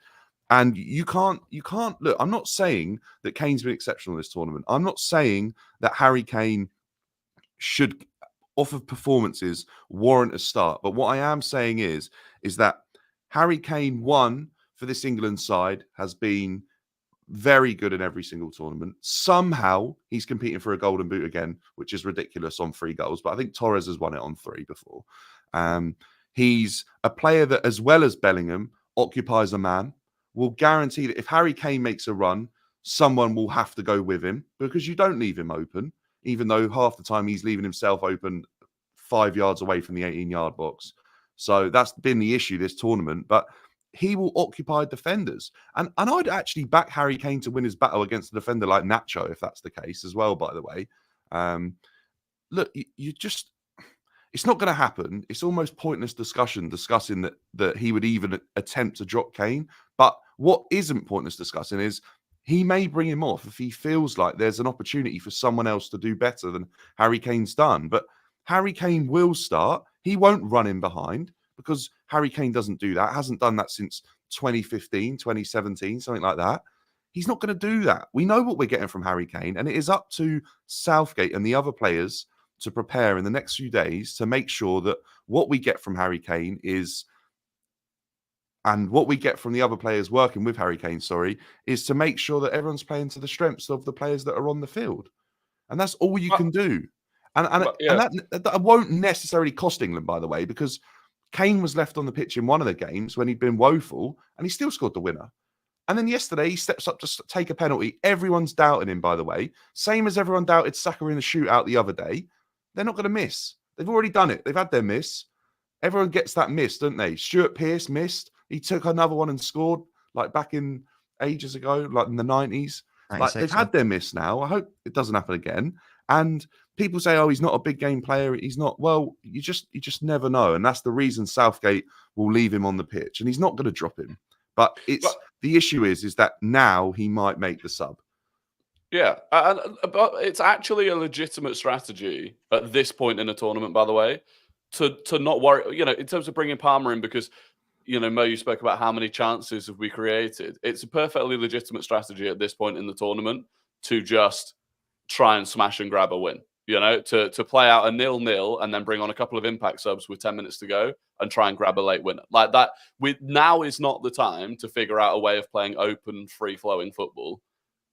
And you can't look. I'm not saying that Kane's been exceptional this tournament. I'm not saying that Harry Kane should, off of performances, warrant a start. But what I am saying is that Harry Kane, one, for this England side, has been very good in every single tournament. Somehow he's competing for a golden boot again, which is ridiculous on 3 goals. But I think Torres has won it on 3 before. He's a player that, as well as Bellingham, occupies a man. Will guarantee that if Harry Kane makes a run, someone will have to go with him, because you don't leave him open, even though half the time he's leaving himself open 5 yards away from the 18-yard box. So that's been the issue this tournament. But he will occupy defenders. And I'd actually back Harry Kane to win his battle against a defender like Nacho, if that's the case as well, by the way. Look, you just... It's not going to happen. It's almost pointless discussing that he would even attempt to drop Kane. But what isn't pointless discussing is he may bring him off if he feels like there's an opportunity for someone else to do better than Harry Kane's done. But Harry Kane will start. He won't run in behind, because Harry Kane doesn't do that. Hasn't done that since 2015, 2017, something like that. He's not going to do that. We know what we're getting from Harry Kane, and it is up to Southgate and the other players to prepare in the next few days to make sure that what we get from Harry Kane is, and what we get from the other players working with Harry Kane, is to make sure that everyone's playing to the strengths of the players that are on the field. And that's all you can do. And that won't necessarily cost England, by the way, because Kane was left on the pitch in one of the games when he'd been woeful, and he still scored the winner. And then yesterday, he steps up to take a penalty. Everyone's doubting him, by the way. Same as everyone doubted Saka in the shootout the other day. They're not going to miss. They've already done it. They've had their miss. Everyone gets that miss, don't they? Stuart Pearce missed. He took another one and scored, like back in ages ago, like in the 90s. Like, they've had their miss now. I hope it doesn't happen again. And people say, oh, he's not a big game player. He's not. Well, you just never know. And that's the reason Southgate will leave him on the pitch. And he's not going to drop him. But the issue is that now he might make the sub. Yeah, but it's actually a legitimate strategy at this point in a tournament, by the way, to not worry, in terms of bringing Palmer in, because, Mo, you spoke about how many chances have we created. It's a perfectly legitimate strategy at this point in the tournament to just try and smash and grab a win, to play out a 0-0 and then bring on a couple of impact subs with 10 minutes to go and try and grab a late winner. Like that, now is not the time to figure out a way of playing open, free-flowing football.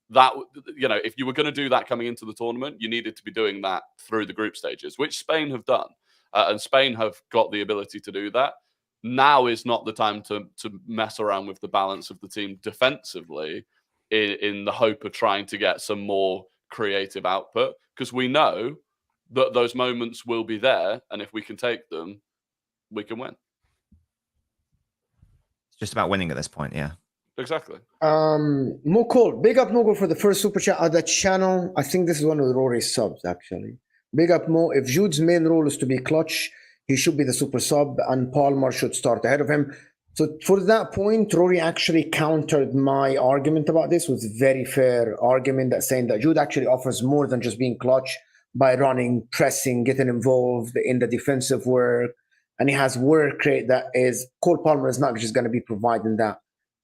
That, if you were going to do that coming into the tournament, you needed to be doing that through the group stages, which Spain have done. And Spain have got the ability to do that. Now is not the time to mess around with the balance of the team defensively in the hope of trying to get some more creative output, because we know that those moments will be there. And if we can take them, we can win. It's just about winning at this point, yeah. Exactly. Mokol, big up Mokol for the first super chat of the channel. I think this is one of Rory's subs, actually. Big up Mo. If Jude's main role is to be clutch, he should be the super sub, and Palmer should start ahead of him. So for that point, Rory actually countered my argument about this with a very fair argument, that saying that Jude actually offers more than just being clutch by running, pressing, getting involved in the defensive work, and he has work rate that is, Cole Palmer is not just going to be providing that.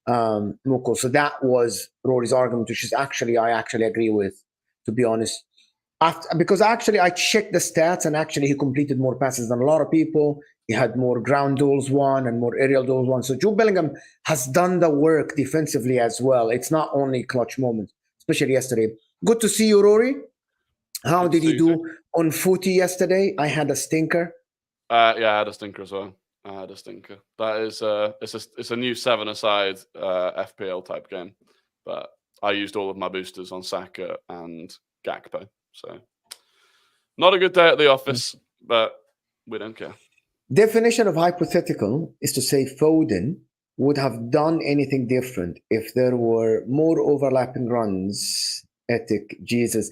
Moko. So that was Rory's argument, which is actually I actually agree with, to be honest. Because actually I checked the stats, and actually he completed more passes than a lot of people. He had more ground duels won and more aerial duels won. So Jude Bellingham has done the work defensively as well. It's not only clutch moments, especially yesterday. Good to see you, Rory. How did he do on footy yesterday? I had a stinker. Yeah, I had a stinker as well. I had a stinker. That is it's a new 7-a-side FPL type game, but I used all of my boosters on Saka and Gakpo. So not a good day at the office, but we don't care. Definition of hypothetical is to say Foden would have done anything different if there were more overlapping runs. Ethic, Jesus.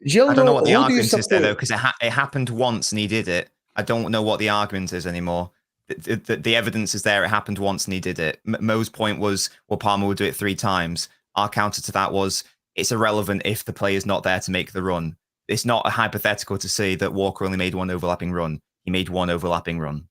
Jill, I don't know what the argument is there, though, because it happened once and he did it. I don't know what the argument is anymore. The evidence is there. It happened once and he did it. Mo's point was, well, Palmer would do it 3 times. Our counter to that was, it's irrelevant if the player's not there to make the run. It's not a hypothetical to say that Walker only made one overlapping run. He made one overlapping run.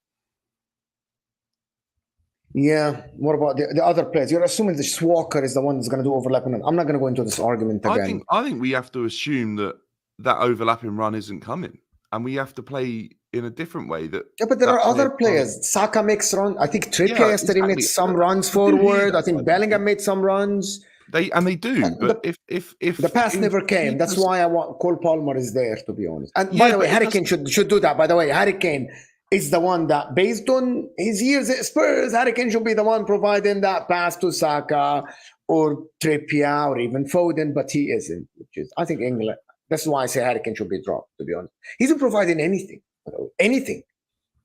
Yeah. What about the other players? You're assuming this Walker is the one that's going to do overlapping. I'm not going to go into this argument again. I think we have to assume that overlapping run isn't coming, and we have to play in a different way. But there are other players. Saka makes runs. I think Trippier yesterday made some runs forward. I think Bellingham made some runs. They do, but if the pass never came, that's why I want Cole Palmer is there, to be honest. And by the way, Harry Kane should do that. By the way, Harry Kane is the one that, based on his years at Spurs, Harry Kane should be the one providing that pass to Saka or Trippier or even Foden, but he isn't. Which is, I think, England. That's why I say Harry Kane should be dropped, to be honest. He isn't providing anything.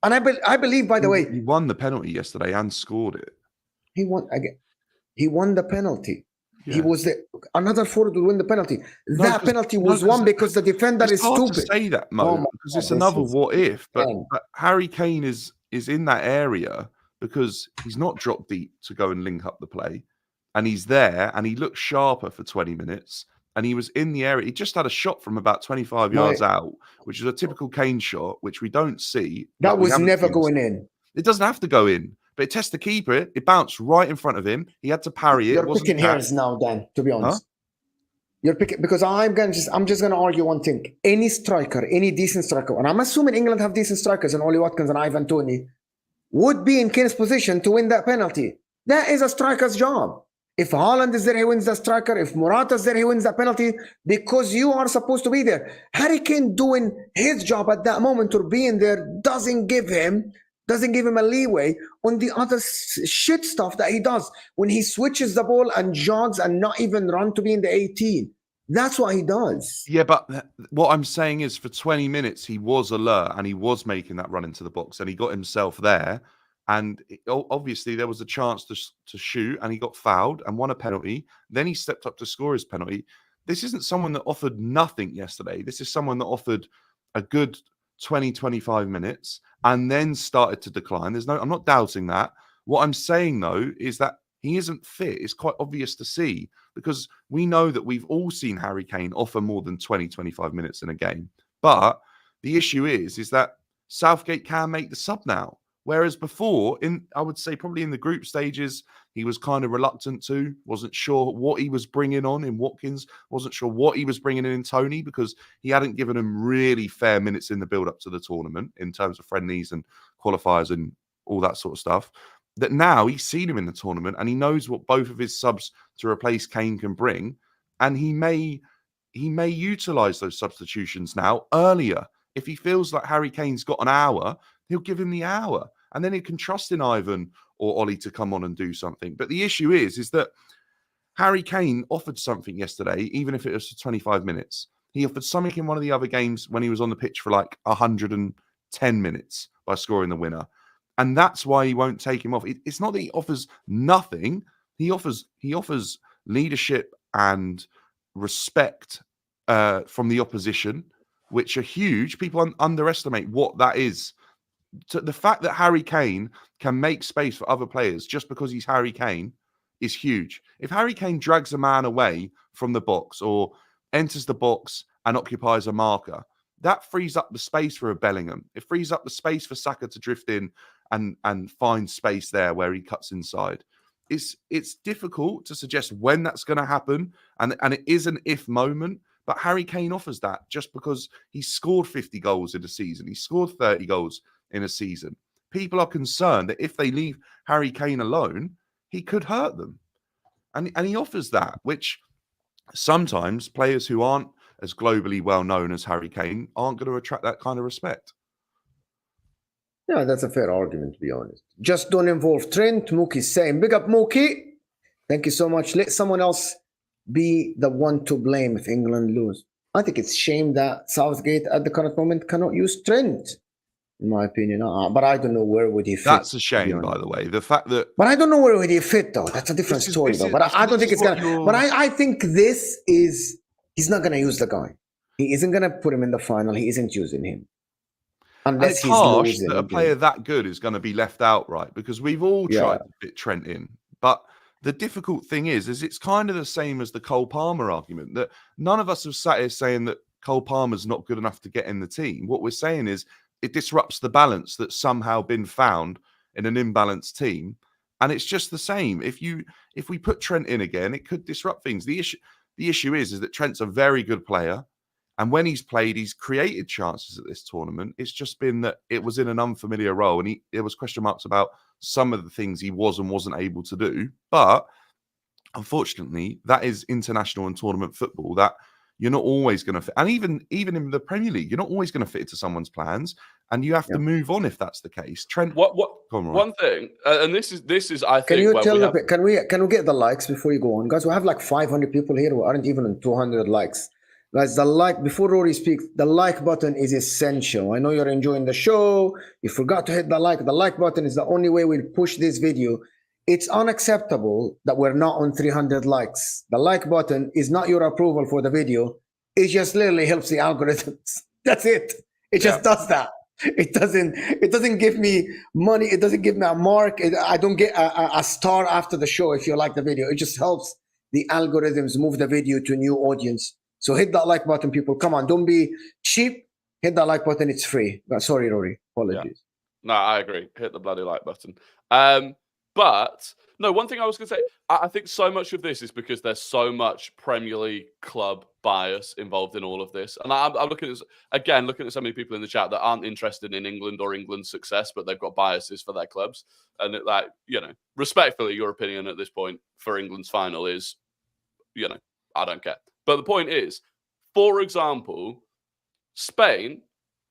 And I believe, by the way, he won the penalty yesterday and scored it. He won again. He won the penalty. Yeah. He was another forward to win the penalty. That penalty was won because the defender is stupid. To say that, Mo, because it's another what if. But Harry Kane is in that area because he's not dropped deep to go and link up the play, and he's there, and he looked sharper for 20 minutes, and he was in the area. He just had a shot from about 25 yards out, which is a typical Kane shot, which we don't see. That was never going in. It doesn't have to go in. But it tests the keeper. It bounced right in front of him. He had to parry it. You're picking hairs now, Dan. To be honest, you're picking because I'm just gonna argue one thing. Any striker, any decent striker, and I'm assuming England have decent strikers, and Oli Watkins and Ivan Toney would be in Kane's position to win that penalty. That is a striker's job. If Haaland is there, he wins the striker. If Morata is there, he wins the penalty because you are supposed to be there. Harry Kane doing his job at that moment or being there doesn't give him a leeway on the other shit stuff that he does when he switches the ball and jogs and not even run to be in the 18. That's what he does. Yeah, but what I'm saying is for 20 minutes, he was alert and he was making that run into the box and he got himself there. And obviously there was a chance to shoot and he got fouled and won a penalty. Then he stepped up to score his penalty. This isn't someone that offered nothing yesterday. This is someone that offered a good 20, 25 minutes and then started to decline. I'm not doubting that. What I'm saying, though, is that he isn't fit. It's quite obvious to see because we know that we've all seen Harry Kane offer more than 20, 25 minutes in a game. But the issue is that Southgate can make the sub now. Whereas before, I would say probably in the group stages, he was kind of reluctant to, wasn't sure what he was bringing on in Watkins, wasn't sure what he was bringing in Toney because he hadn't given him really fair minutes in the build-up to the tournament in terms of friendlies and qualifiers and all that sort of stuff. That now he's seen him in the tournament and he knows what both of his subs to replace Kane can bring, and he may utilise those substitutions now earlier. If he feels like Harry Kane's got an hour, he'll give him the hour. And then he can trust in Ivan or Ollie to come on and do something. But the issue is that Harry Kane offered something yesterday, even if it was for 25 minutes. He offered something in one of the other games when he was on the pitch for like 110 minutes by scoring the winner. And that's why he won't take him off. It's not that he offers nothing. He offers leadership and respect from the opposition, which are huge. People underestimate what that is. So the fact that Harry Kane can make space for other players just because he's Harry Kane is huge. If Harry Kane drags a man away from the box or enters the box and occupies a marker, that frees up the space for a Bellingham. It frees up the space for Saka to drift in and find space there where he cuts inside. It's difficult to suggest when that's going to happen, and it is an if moment. But Harry Kane offers that just because he's scored 50 goals in a season. He's scored 30 goals in a season. People are concerned that if they leave Harry Kane alone, he could hurt them. And he offers that, which sometimes players who aren't as globally well known as Harry Kane aren't going to attract that kind of respect. Yeah, that's a fair argument, to be honest. Just don't involve Trent. Mookie's saying, big up Mookie. Thank you so much. Let someone else be the one to blame if England lose. I think it's a shame that Southgate at the current moment cannot use Trent, in my opinion. But I don't know where would he fit. That's a shame, by the way. The fact that... But I don't know where would he fit, though. That's a different story, though. But I don't think it's going to... But I think this is... He's not going to use the guy. He isn't going to put him in the final. He isn't using him. Unless he's harsh that a player that good is going to be left out, right? Because we've all tried to fit Trent in. But the difficult thing is it's kind of the same as the Cole Palmer argument, that none of us have sat here saying that Cole Palmer's not good enough to get in the team. What we're saying is it disrupts the balance that's somehow been found in an imbalanced team. And it's just the same. If we put Trent in again, it could disrupt things. The issue is that Trent's a very good player. And when he's played, he's created chances at this tournament. It's just been that it was in an unfamiliar role. And there was question marks about some of the things he was and wasn't able to do. But unfortunately, that is international and tournament football, that you're not always going to fit. And even in the Premier League, you're not always going to fit into someone's plans. And you have to move on if that's the case. Trent, one thing, and this is I think. Can you tell can we get the likes before you go on, guys? We have like 500 people here who aren't even on 200 likes. Guys, the like, before Rory speaks, the like button is essential. I know you're enjoying the show. You forgot to hit the like. The like button is the only way we'll push this video. It's unacceptable that we're not on 300 likes. The like button is not your approval for the video. It just literally helps the algorithms. That's it. It just does that. It doesn't give me money. It doesn't give me a mark. I don't get a star after the show if you like the video. It just helps the algorithms move the video to a new audience. So hit that like button, people. Come on, don't be cheap. Hit that like button. It's free. Sorry, Rory. Apologies. Yeah. No, I agree. Hit the bloody like button. But no, one thing I was going to say, I think so much of this is because there's so much Premier League club bias involved in all of this. And I'm looking at so many people in the chat that aren't interested in England or England's success, but they've got biases for their clubs. And respectfully, your opinion at this point for England's final is, I don't care. But the point is, for example, Spain,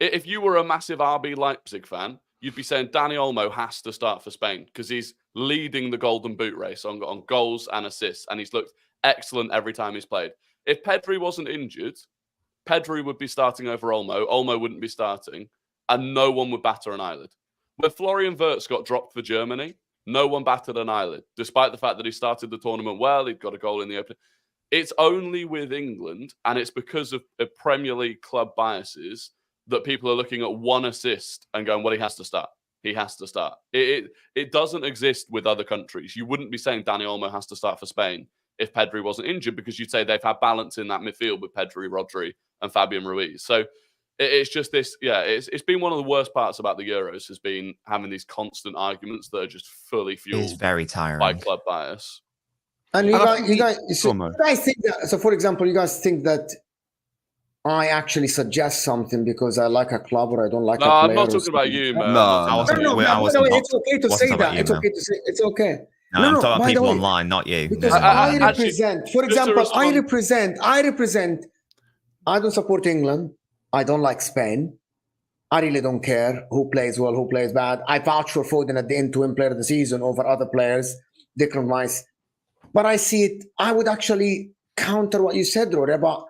if you were a massive RB Leipzig fan, you'd be saying Dani Olmo has to start for Spain because he's leading the Golden Boot race on goals and assists, and he's looked excellent every time he's played. If Pedri wasn't injured, Pedri would be starting over Olmo. Olmo wouldn't be starting, and no one would batter an eyelid. When Florian Wirtz got dropped for Germany, no one batted an eyelid, despite the fact that he started the tournament well, he'd got a goal in the opening. It's only with England, and it's because of Premier League club biases, that people are looking at one assist and going, well, he has to start. He has to start. It doesn't exist with other countries. You wouldn't be saying Dani Olmo has to start for Spain if Pedri wasn't injured, because you'd say they've had balance in that midfield with Pedri, Rodri, and Fabian Ruiz. So it's just this, it's been one of the worst parts about the Euros, has been having these constant arguments that are just fully fueled. It's very tiring by club bias. And you guys think that, so for example, you guys think that I actually suggest something because I like a club or I don't like a player. No, I'm not talking about you, man. It's okay to say that. It's okay to say. It's okay. No, I'm talking about people online, not you. Because I represent, for example, I don't support England. I don't like Spain. I really don't care who plays well, who plays bad. I vouch for Foden at the end-to-win player of the season over other players, Declan Rice. But I see it, I would actually counter what you said, Rory, about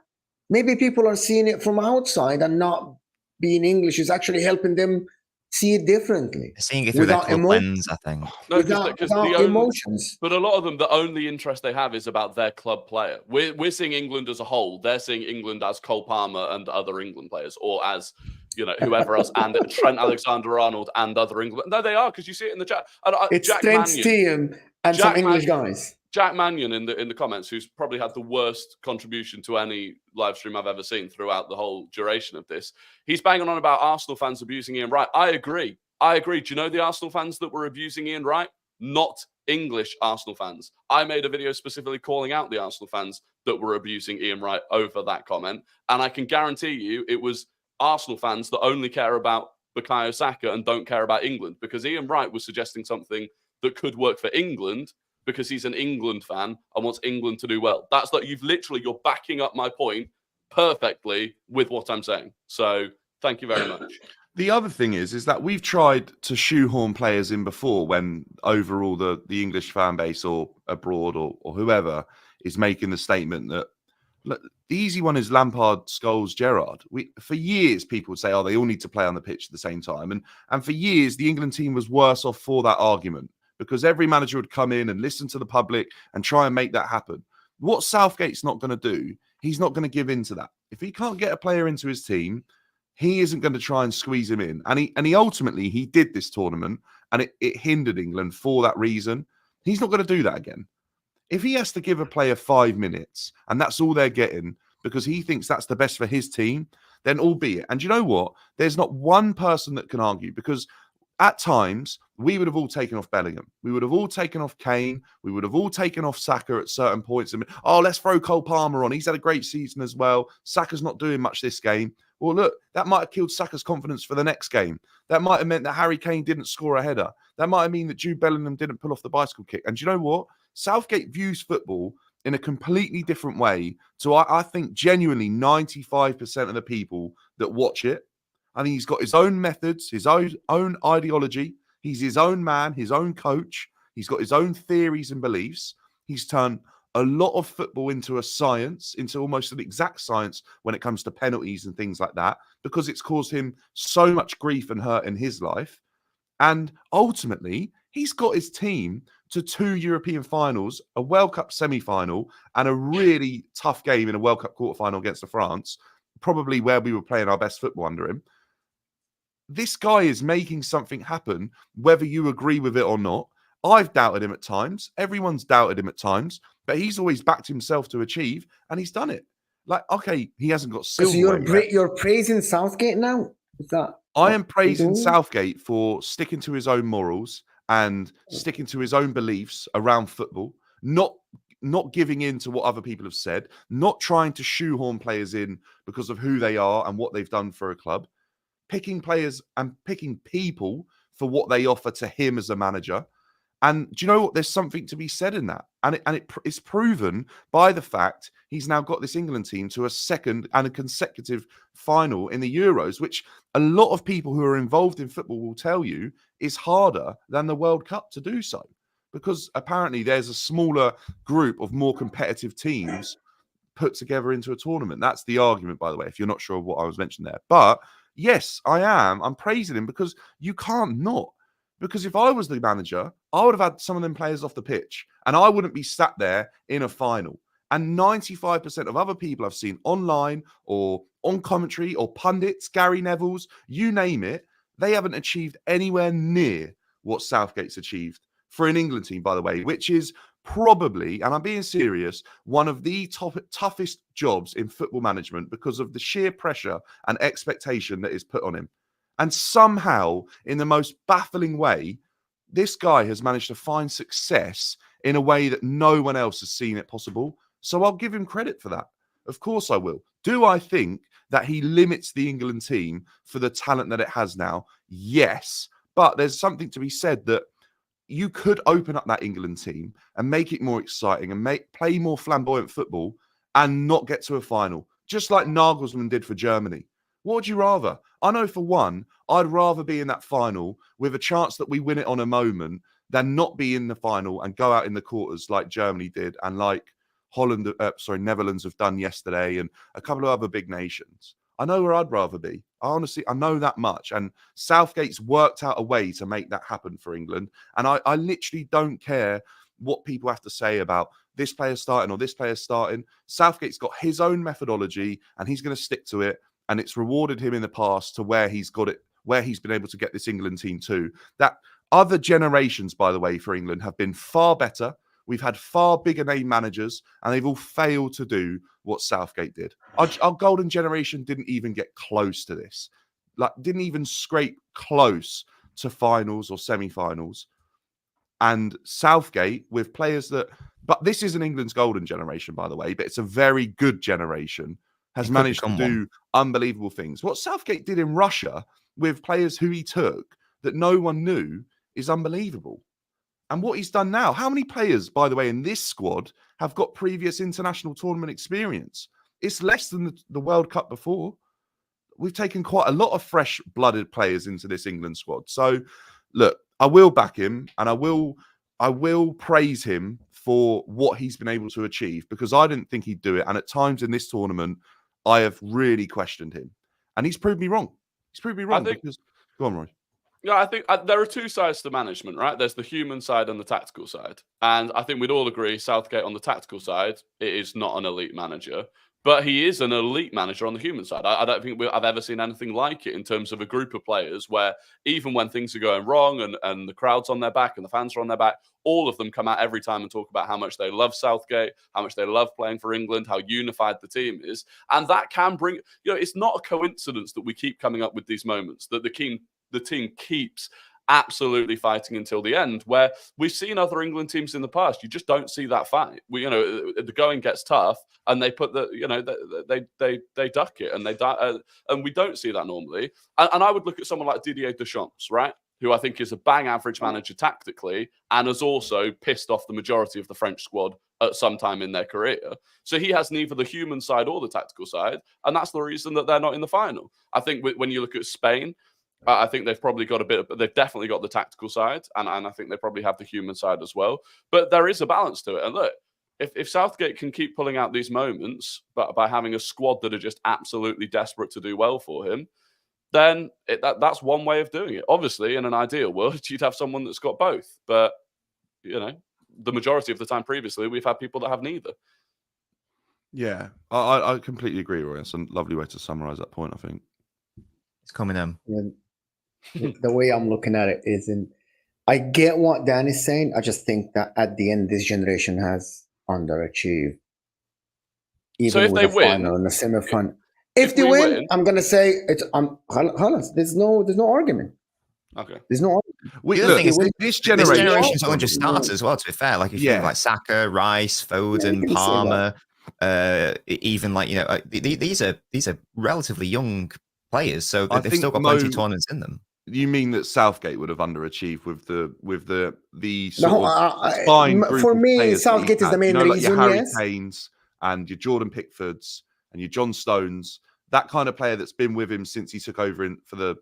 maybe people are seeing it from outside and not being English is actually helping them see it differently. Seeing it through their club lens, I think. No, without emotions. But a lot of them, the only interest they have is about their club player. We're seeing England as a whole. They're seeing England as Cole Palmer and other England players, or as whoever else, and Trent Alexander-Arnold and other England. No, they are, because you see it in the chat. It's Trent's team and some English guys. Jack Mannion in the comments, who's probably had the worst contribution to any live stream I've ever seen throughout the whole duration of this. He's banging on about Arsenal fans abusing Ian Wright. I agree. Do you know the Arsenal fans that were abusing Ian Wright? Not English Arsenal fans. I made a video specifically calling out the Arsenal fans that were abusing Ian Wright over that comment. And I can guarantee you it was Arsenal fans that only care about Bukayo Saka and don't care about England, because Ian Wright was suggesting something that could work for England, because he's an England fan and wants England to do well. That's like you're backing up my point perfectly with what I'm saying. So thank you very much. The other thing is that we've tried to shoehorn players in before when overall the English fan base or abroad or whoever is making the statement that, look, the easy one is Lampard, Scholes, Gerrard. For years, people would say, oh, they all need to play on the pitch at the same time. And for years, the England team was worse off for that argument, because every manager would come in and listen to the public and try and make that happen. What Southgate's not going to do, he's not going to give in to that. If he can't get a player into his team, he isn't going to try and squeeze him in. And he ultimately, he did this tournament, and it hindered England for that reason. He's not going to do that again. If he has to give a player 5 minutes and that's all they're getting because he thinks that's the best for his team, then albeit. And you know what? There's not one person that can argue, because at times we would have all taken off Bellingham. We would have all taken off Kane. We would have all taken off Saka at certain points. And, oh, let's throw Cole Palmer on. He's had a great season as well. Saka's not doing much this game. Well, look, that might have killed Saka's confidence for the next game. That might have meant that Harry Kane didn't score a header. That might have meant that Jude Bellingham didn't pull off the bicycle kick. And do you know what? Southgate views football in a completely different way to, I think, genuinely 95% of the people that watch it. I think he's got his own methods, his own ideology. He's his own man, his own coach. He's got his own theories and beliefs. He's turned a lot of football into a science, into almost an exact science when it comes to penalties and things like that, because it's caused him so much grief and hurt in his life. And ultimately, he's got his team to 2 European finals, a World Cup semi-final, and a really tough game in a World Cup quarter-final against France, probably where we were playing our best football under him. This guy is making something happen, whether you agree with it or not. I've doubted him at times. Everyone's doubted him at times, but he's always backed himself to achieve, and he's done it. Like, okay, he hasn't got silverware. So you're praising Southgate now? Is that? I am praising Southgate for sticking to his own morals and sticking to his own beliefs around football, not giving in to what other people have said, not trying to shoehorn players in because of who they are and what they've done for a club, picking players and picking people for what they offer to him as a manager. And do you know what? There's something to be said in that. And it's proven by the fact he's now got this England team to a second and a consecutive final in the Euros, which a lot of people who are involved in football will tell you is harder than the World Cup to do so. Because apparently there's a smaller group of more competitive teams put together into a tournament. That's the argument, by the way, if you're not sure what I was mentioning there. But yes, I am. I'm praising him because you can't not. Because if I was the manager, I would have had some of them players off the pitch and I wouldn't be sat there in a final. And 95% of other people I've seen online or on commentary or pundits, Gary Neville's, you name it, they haven't achieved anywhere near what Southgate's achieved for an England team, by the way, which is probably, and I'm being serious, one of the toughest jobs in football management because of the sheer pressure and expectation that is put on him. And somehow, in the most baffling way, this guy has managed to find success in a way that no one else has seen it possible. So I'll give him credit for that. Of course I will. Do I think that he limits the England team for the talent that it has now? Yes. But there's something to be said that you could open up that England team and make it more exciting and play more flamboyant football and not get to a final, just like Nagelsmann did for Germany. What would you rather? I know for one, I'd rather be in that final with a chance that we win it on a moment than not be in the final and go out in the quarters like Germany did and like Netherlands have done yesterday and a couple of other big nations. I know where I'd rather be. I know that much. And Southgate's worked out a way to make that happen for England. And I literally don't care what people have to say about this player starting or this player starting. Southgate's got his own methodology and he's going to stick to it. And it's rewarded him in the past to where he's got it, where he's been able to get this England team to. That other generations, by the way, for England have been far better. We've had far bigger name managers, and they've all failed to do what Southgate did. Our golden generation didn't even get close to this. Like, didn't even scrape close to finals or semi-finals. And Southgate, with players that... But this isn't England's golden generation, by the way, but it's a very good generation. Has managed to do unbelievable things. What Southgate did in Russia with players who he took that no one knew is unbelievable. And what he's done now, how many players, by the way, in this squad have got previous international tournament experience? It's less than the World Cup before. We've taken quite a lot of fresh-blooded players into this England squad. So, look, I will back him and I will praise him for what he's been able to achieve because I didn't think he'd do it. And at times in this tournament, I have really questioned him. And he's proved me wrong. He's proved me wrong because... Go on, Roy. Yeah, I think there are two sides to management, right? There's the human side and the tactical side. And I think we'd all agree Southgate on the tactical side, it is not an elite manager. But he is an elite manager on the human side. I don't think I've ever seen anything like it in terms of a group of players where even when things are going wrong and the crowd's on their back and the fans are on their back, all of them come out every time and talk about how much they love Southgate, how much they love playing for England, how unified the team is. And that can bring, it's not a coincidence that we keep coming up with these moments, that the team keeps absolutely fighting until the end, where we've seen other England teams in the past. You just don't see that fight. The going gets tough and they put they duck it and and we don't see that normally. And I would look at someone like Didier Deschamps, right? Who I think is a bang average manager tactically and has also pissed off the majority of the French squad at some time in their career. So he has neither the human side or the tactical side. And that's the reason that they're not in the final. I think when you look at Spain, I think they've probably got they've definitely got the tactical side, and I think they probably have the human side as well. But there is a balance to it. And look, if Southgate can keep pulling out these moments, but by having a squad that are just absolutely desperate to do well for him, then that's one way of doing it. Obviously, in an ideal world, you'd have someone that's got both. But, the majority of the time previously, we've had people that have neither. Yeah, I completely agree, Roy. That's a lovely way to summarize that point, I think. It's coming in. The way I'm looking at it is I get what Dan is saying. I just think that at the end, this generation has underachieved. Even so if with they the win, final and the semi-final. If they win, I'm gonna say it's there's no argument. Okay. There's no argument. This generation's only just started as well, to be fair. Like if you think like Saka, Rice, Foden, Palmer, even these are relatively young players, so they've still got plenty of tournaments in them. You mean that Southgate would have underachieved with the sort of spine group for of me, Southgate is the main reason. Your Harry Kanes and your Jordan Pickfords and your John Stones, that kind of player that's been with him since he took over for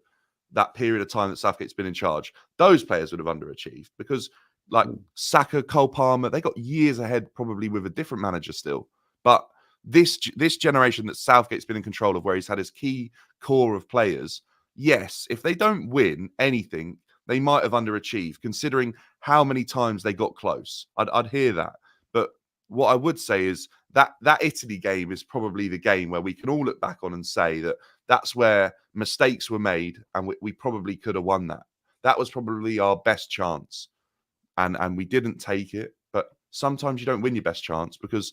that period of time that Southgate's been in charge. Those players would have underachieved because, like Saka, Cole Palmer, they got years ahead probably with a different manager still, but. This generation that Southgate's been in control of, where he's had his key core of players, yes, if they don't win anything, they might have underachieved, considering how many times they got close. I'd hear that. But what I would say is that Italy game is probably the game where we can all look back on and say that that's where mistakes were made and we probably could have won that. That was probably our best chance. And we didn't take it. But sometimes you don't win your best chance because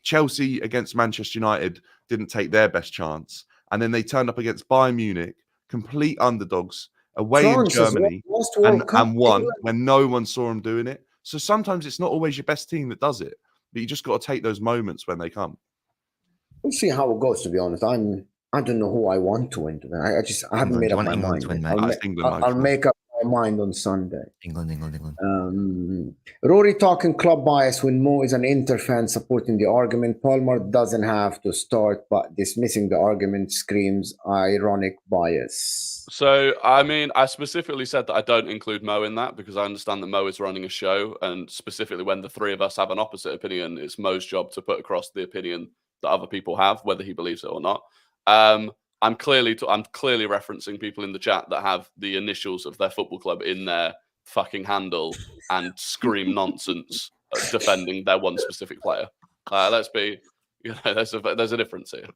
Chelsea against Manchester United didn't take their best chance. And then they turned up against Bayern Munich, complete underdogs, away in Germany, and won when no one saw them doing it. So sometimes it's not always your best team that does it, but you just got to take those moments when they come. We'll see how it goes, to be honest. I don't know who I want to win today. I haven't made up my mind. I'll make up my mind on Sunday. England. Rory talking club bias when Mo is an Inter fan supporting the argument. Palmer doesn't have to start, but dismissing the argument screams ironic bias. So, I mean, I specifically said that I don't include Mo in that because I understand that Mo is running a show, and specifically when the three of us have an opposite opinion, it's Mo's job to put across the opinion that other people have, whether he believes it or not. I'm clearly referencing people in the chat that have the initials of their football club in their fucking handle and scream nonsense defending their one specific player. Let's be, there's a difference here.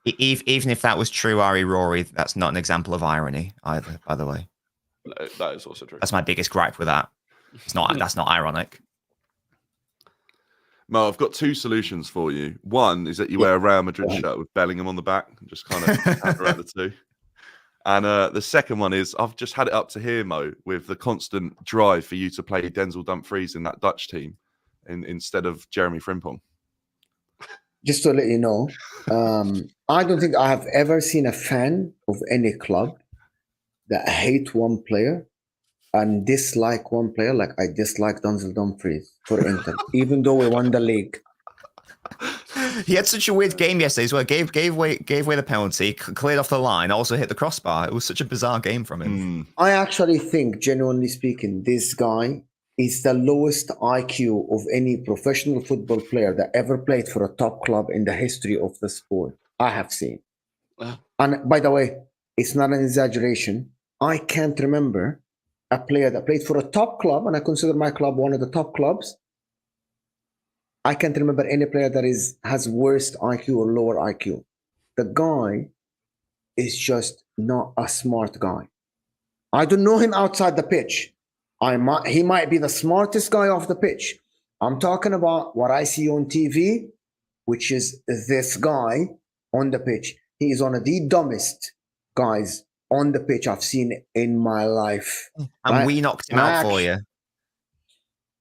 Even if that was true, Ari Rory, that's not an example of irony either. By the way, no, that is also true. That's my biggest gripe with that. That's not ironic. Mo, I've got two solutions for you. One is that you wear a Real Madrid shirt with Bellingham on the back and just kind of around the two. And the second one is I've just had it up to here, Mo, with the constant drive for you to play Denzel Dumfries in that Dutch team instead of Jeremy Frimpong. Just to let you know, I don't think I have ever seen a fan of any club that hate one player and dislike one player like I dislike Denzel Dumfries for Inter, even though we won the league. He had such a weird game yesterday as well. Gave away the penalty, cleared off the line, also hit the crossbar. It was such a bizarre game from him. I actually think, genuinely speaking, this guy is the lowest IQ of any professional football player that ever played for a top club in the history of the sport I have seen. And by the way, it's not an exaggeration. I can't remember a player that played for a top club, and I consider my club one of the top clubs, I can't remember any player that has worst IQ or lower IQ. The guy is just not a smart guy. I don't know him outside the pitch. He might be the smartest guy off the pitch. I'm talking about what I see on TV, which is this guy on the pitch. He is one of the dumbest guys on the pitch I've seen in my life. And right? we knocked him out for you.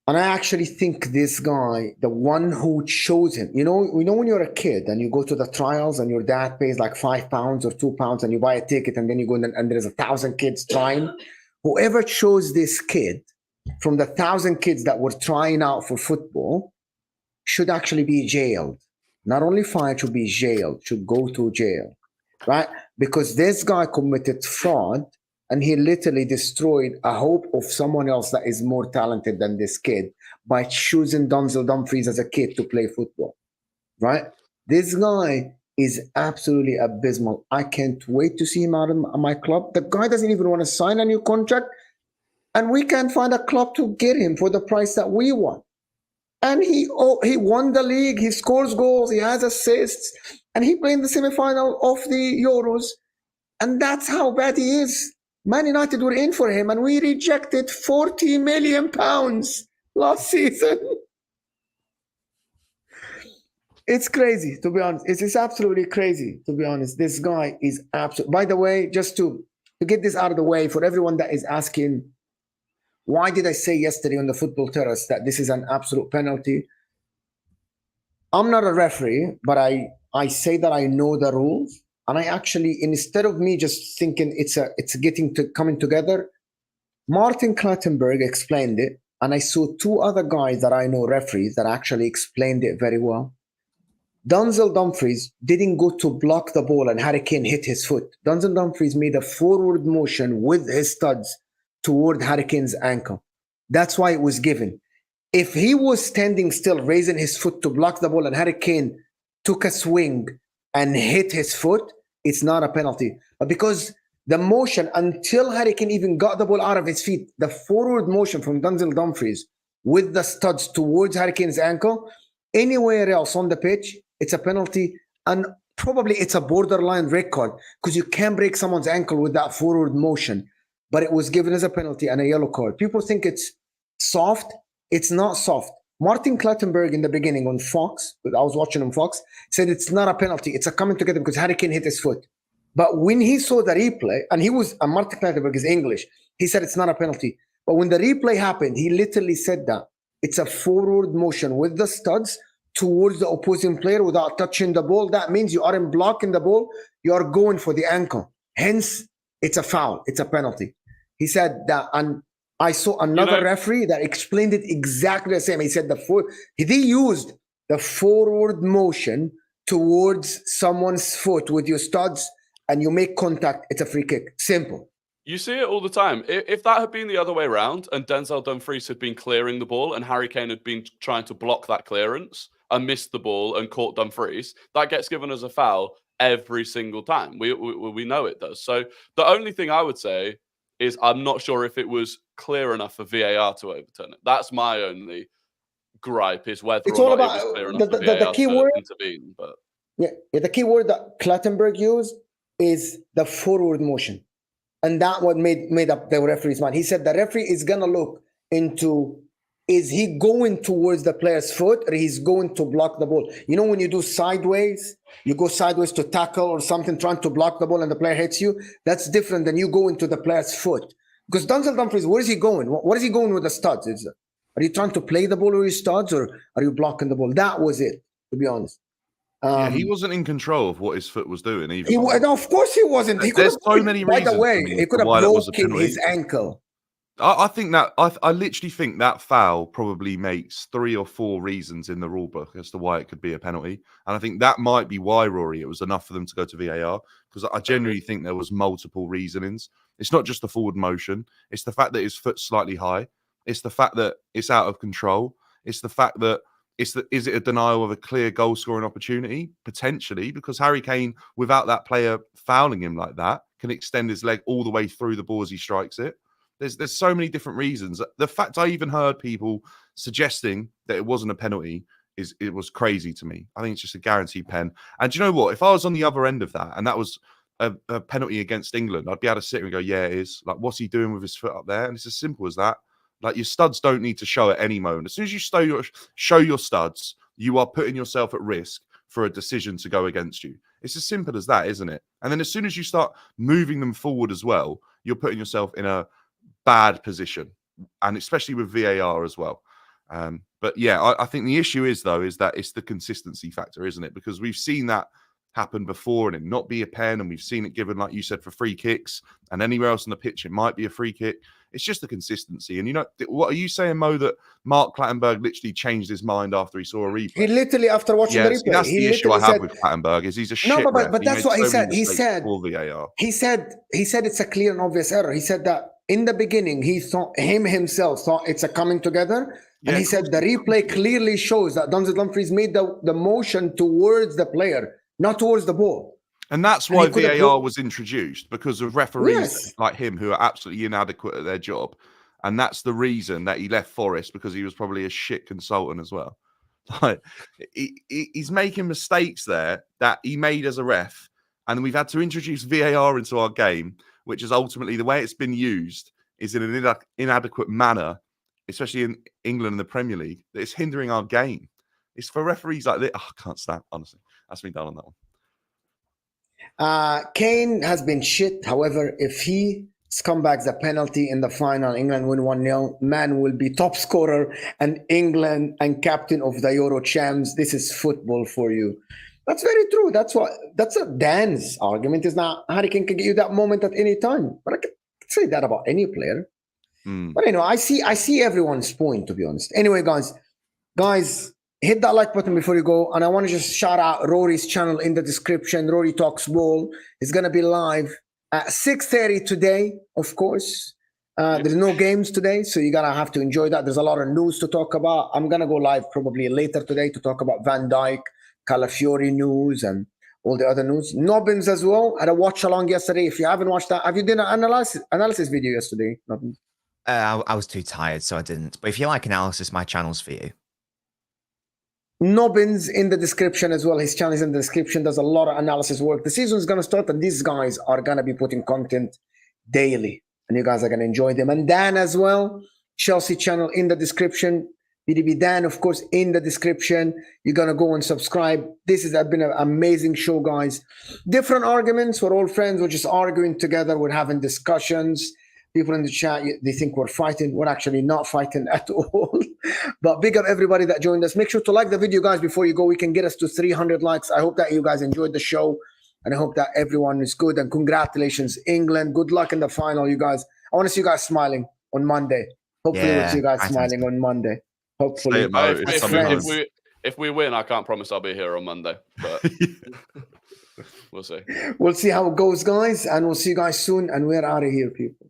And I actually think this guy, the one who chose him, you know when you're a kid and you go to the trials and your dad pays like £5 or £2 and you buy a ticket and then you go and there's 1,000 kids trying. Whoever chose this kid from the 1,000 kids that were trying out for football should actually be jailed. Not only fined, should be jailed, should go to jail, right? Because this guy committed fraud and he literally destroyed a hope of someone else that is more talented than this kid by choosing Denzel Dumfries as a kid to play football, right? This guy is absolutely abysmal. I can't wait to see him out of my club. The guy doesn't even want to sign a new contract, and we can't find a club to get him for the price that we want. And he won the league, he scores goals, he has assists, and he played in the semi-final of the Euros. And that's how bad he is. Man United were in for him, and we rejected £40 million last season. It's crazy, to be honest. It's absolutely crazy, to be honest. This guy is absolutely... By the way, just to get this out of the way, for everyone that is asking, why did I say yesterday on the Football Terrace that this is an absolute penalty? I'm not a referee, but I say that I know the rules. And I actually, instead of me just thinking it's coming together, Martin Clattenburg explained it, and I saw two other guys that I know, referees, that actually explained it very well. Denzel Dumfries didn't go to block the ball and Harry Kane hit his foot. Denzel Dumfries made a forward motion with his studs toward Harry Kane's ankle. That's why it was given. If he was standing still, raising his foot to block the ball, and Harry Kane took a swing and hit his foot, it's not a penalty. But because the motion, until Harry Kane even got the ball out of his feet, the forward motion from Denzel Dumfries with the studs towards Harry Kane's ankle, anywhere else on the pitch, it's a penalty. And probably it's a borderline red card, because you can break someone's ankle with that forward motion. But it was given as a penalty and a yellow card. People think it's soft. It's not soft. Martin Clattenburg in the beginning on Fox, I was watching on Fox, said it's not a penalty. It's a coming together because Harry Kane hit his foot. But when he saw the replay, and Martin Clattenburg is English, he said it's not a penalty. But when the replay happened, he literally said that it's a forward motion with the studs towards the opposing player without touching the ball. That means you aren't blocking the ball. You are going for the ankle. Hence, it's a foul. It's a penalty. He said that, and I saw another referee that explained it exactly the same. He said they used the forward motion towards someone's foot with your studs, and you make contact. It's a free kick. Simple. You see it all the time. If that had been the other way around and Denzel Dumfries had been clearing the ball and Harry Kane had been trying to block that clearance and missed the ball and caught Dumfries, that gets given as a foul every single time. We know it does. So the only thing I would say is I'm not sure if it was clear enough for VAR to overturn it. That's my only gripe, is whether it's or all not about it was clear enough for VAR the key to word, intervene. But yeah, the key word that Clattenburg used is the forward motion. And that what made up the referee's mind. He said the referee is going to look into, is he going towards the player's foot or he's going to block the ball? You know, when you do sideways, you go sideways to tackle or something, trying to block the ball and the player hits you. That's different than you go into the player's foot. Because Denzel Dumfries, where is he going? What is he going with the studs? Are you trying to play the ball with your studs or are you blocking the ball? That was it, to be honest. Yeah, he wasn't in control of what his foot was doing either. No, of course he wasn't. He There's so many reasons. By the way, he could have broken his ankle. I think that I literally think that foul probably makes 3 or 4 reasons in the rule book as to why it could be a penalty, and I think that might be why, Rory, it was enough for them to go to VAR, because I genuinely think there was multiple reasonings. It's not just the forward motion; it's the fact that his foot's slightly high. It's the fact that it's out of control. It's the fact that is it a denial of a clear goal scoring opportunity? Potentially, because Harry Kane, without that player fouling him like that, can extend his leg all the way through the ball as he strikes it. There's so many different reasons. The fact I even heard people suggesting that it wasn't a penalty it was crazy to me. I think it's just a guaranteed pen. And do you know what? If I was on the other end of that and that was a penalty against England, I'd be able to sit here and go, yeah, it is. Like, what's he doing with his foot up there? And it's as simple as that. Like, your studs don't need to show at any moment. As soon as you show your studs, you are putting yourself at risk for a decision to go against you. It's as simple as that, isn't it? And then as soon as you start moving them forward as well, you're putting yourself in a bad position, and especially with VAR as well. But yeah, I think the issue is that it's the consistency factor, isn't it? Because we've seen that happen before and it not be a pen, and we've seen it given, like you said, for free kicks, and anywhere else on the pitch it might be a free kick. It's just the consistency. And what are you saying, Mo, that Mark Clattenburg literally changed his mind after he saw a replay? He literally, after watching the replay, see, that's the issue I have with Clattenburg, is he's a shit ref. But that's what he said. He said it's a clear and obvious error. He said that in the beginning, he thought himself thought it's a coming together. And he said the replay clearly shows that Donald Dumfries made the motion towards the player, not towards the ball. And that's why VAR was introduced, because of referees like him who are absolutely inadequate at their job. And that's the reason that he left Forest, because he was probably a shit consultant as well. Like, he's making mistakes there that he made as a ref. And we've had to introduce VAR into our game, which is ultimately the way it's been used is in an inadequate manner, especially in England and the Premier League, that it's hindering our game. It's for referees like this. Oh, I can't stand, honestly. That's me done on that one. Kane has been shit. However, if he scumbags a penalty in the final, England win 1-0, man will be top scorer and England and captain of the Euro champs. This is football for you. That's very true. That's a Dan's argument. Is not Harry Kane can get you that moment at any time. But I can say that about any player. But I see everyone's point, to be honest. Anyway, guys, hit that like button before you go. And I want to just shout out Rory's channel in the description. Rory Talks Ball is going to be live at 6:30 today, of course. There's no games today, so you're going to have to enjoy that. There's a lot of news to talk about. I'm going to go live probably later today to talk about Van Dijk, Calafiori news, and all the other news. Nobbins as well. Had a watch along yesterday. If you haven't watched that, have you done an analysis video yesterday, Nobbins? I was too tired, so I didn't. But if you like analysis, my channel's for you. Nobbins in the description as well. His channel is in the description. Does a lot of analysis work. The season is going to start, and these guys are going to be putting content daily, and you guys are going to enjoy them. And Dan as well, Chelsea channel in the description. BDB Dan, of course, in the description. You're going to go and subscribe. This has been an amazing show, guys. Different arguments. We're all friends. We're just arguing together. We're having discussions. People in the chat, they think we're fighting. We're actually not fighting at all. But big up everybody that joined us. Make sure to like the video, guys, before you go. We can get us to 300 likes. I hope that you guys enjoyed the show. And I hope that everyone is good. And congratulations, England. Good luck in the final, you guys. I want to see you guys smiling on Monday. Hopefully we'll see you guys smiling on Monday. Hopefully. If we win, I can't promise I'll be here on Monday. But we'll see. We'll see how it goes, guys. And we'll see you guys soon. And we're out of here, people.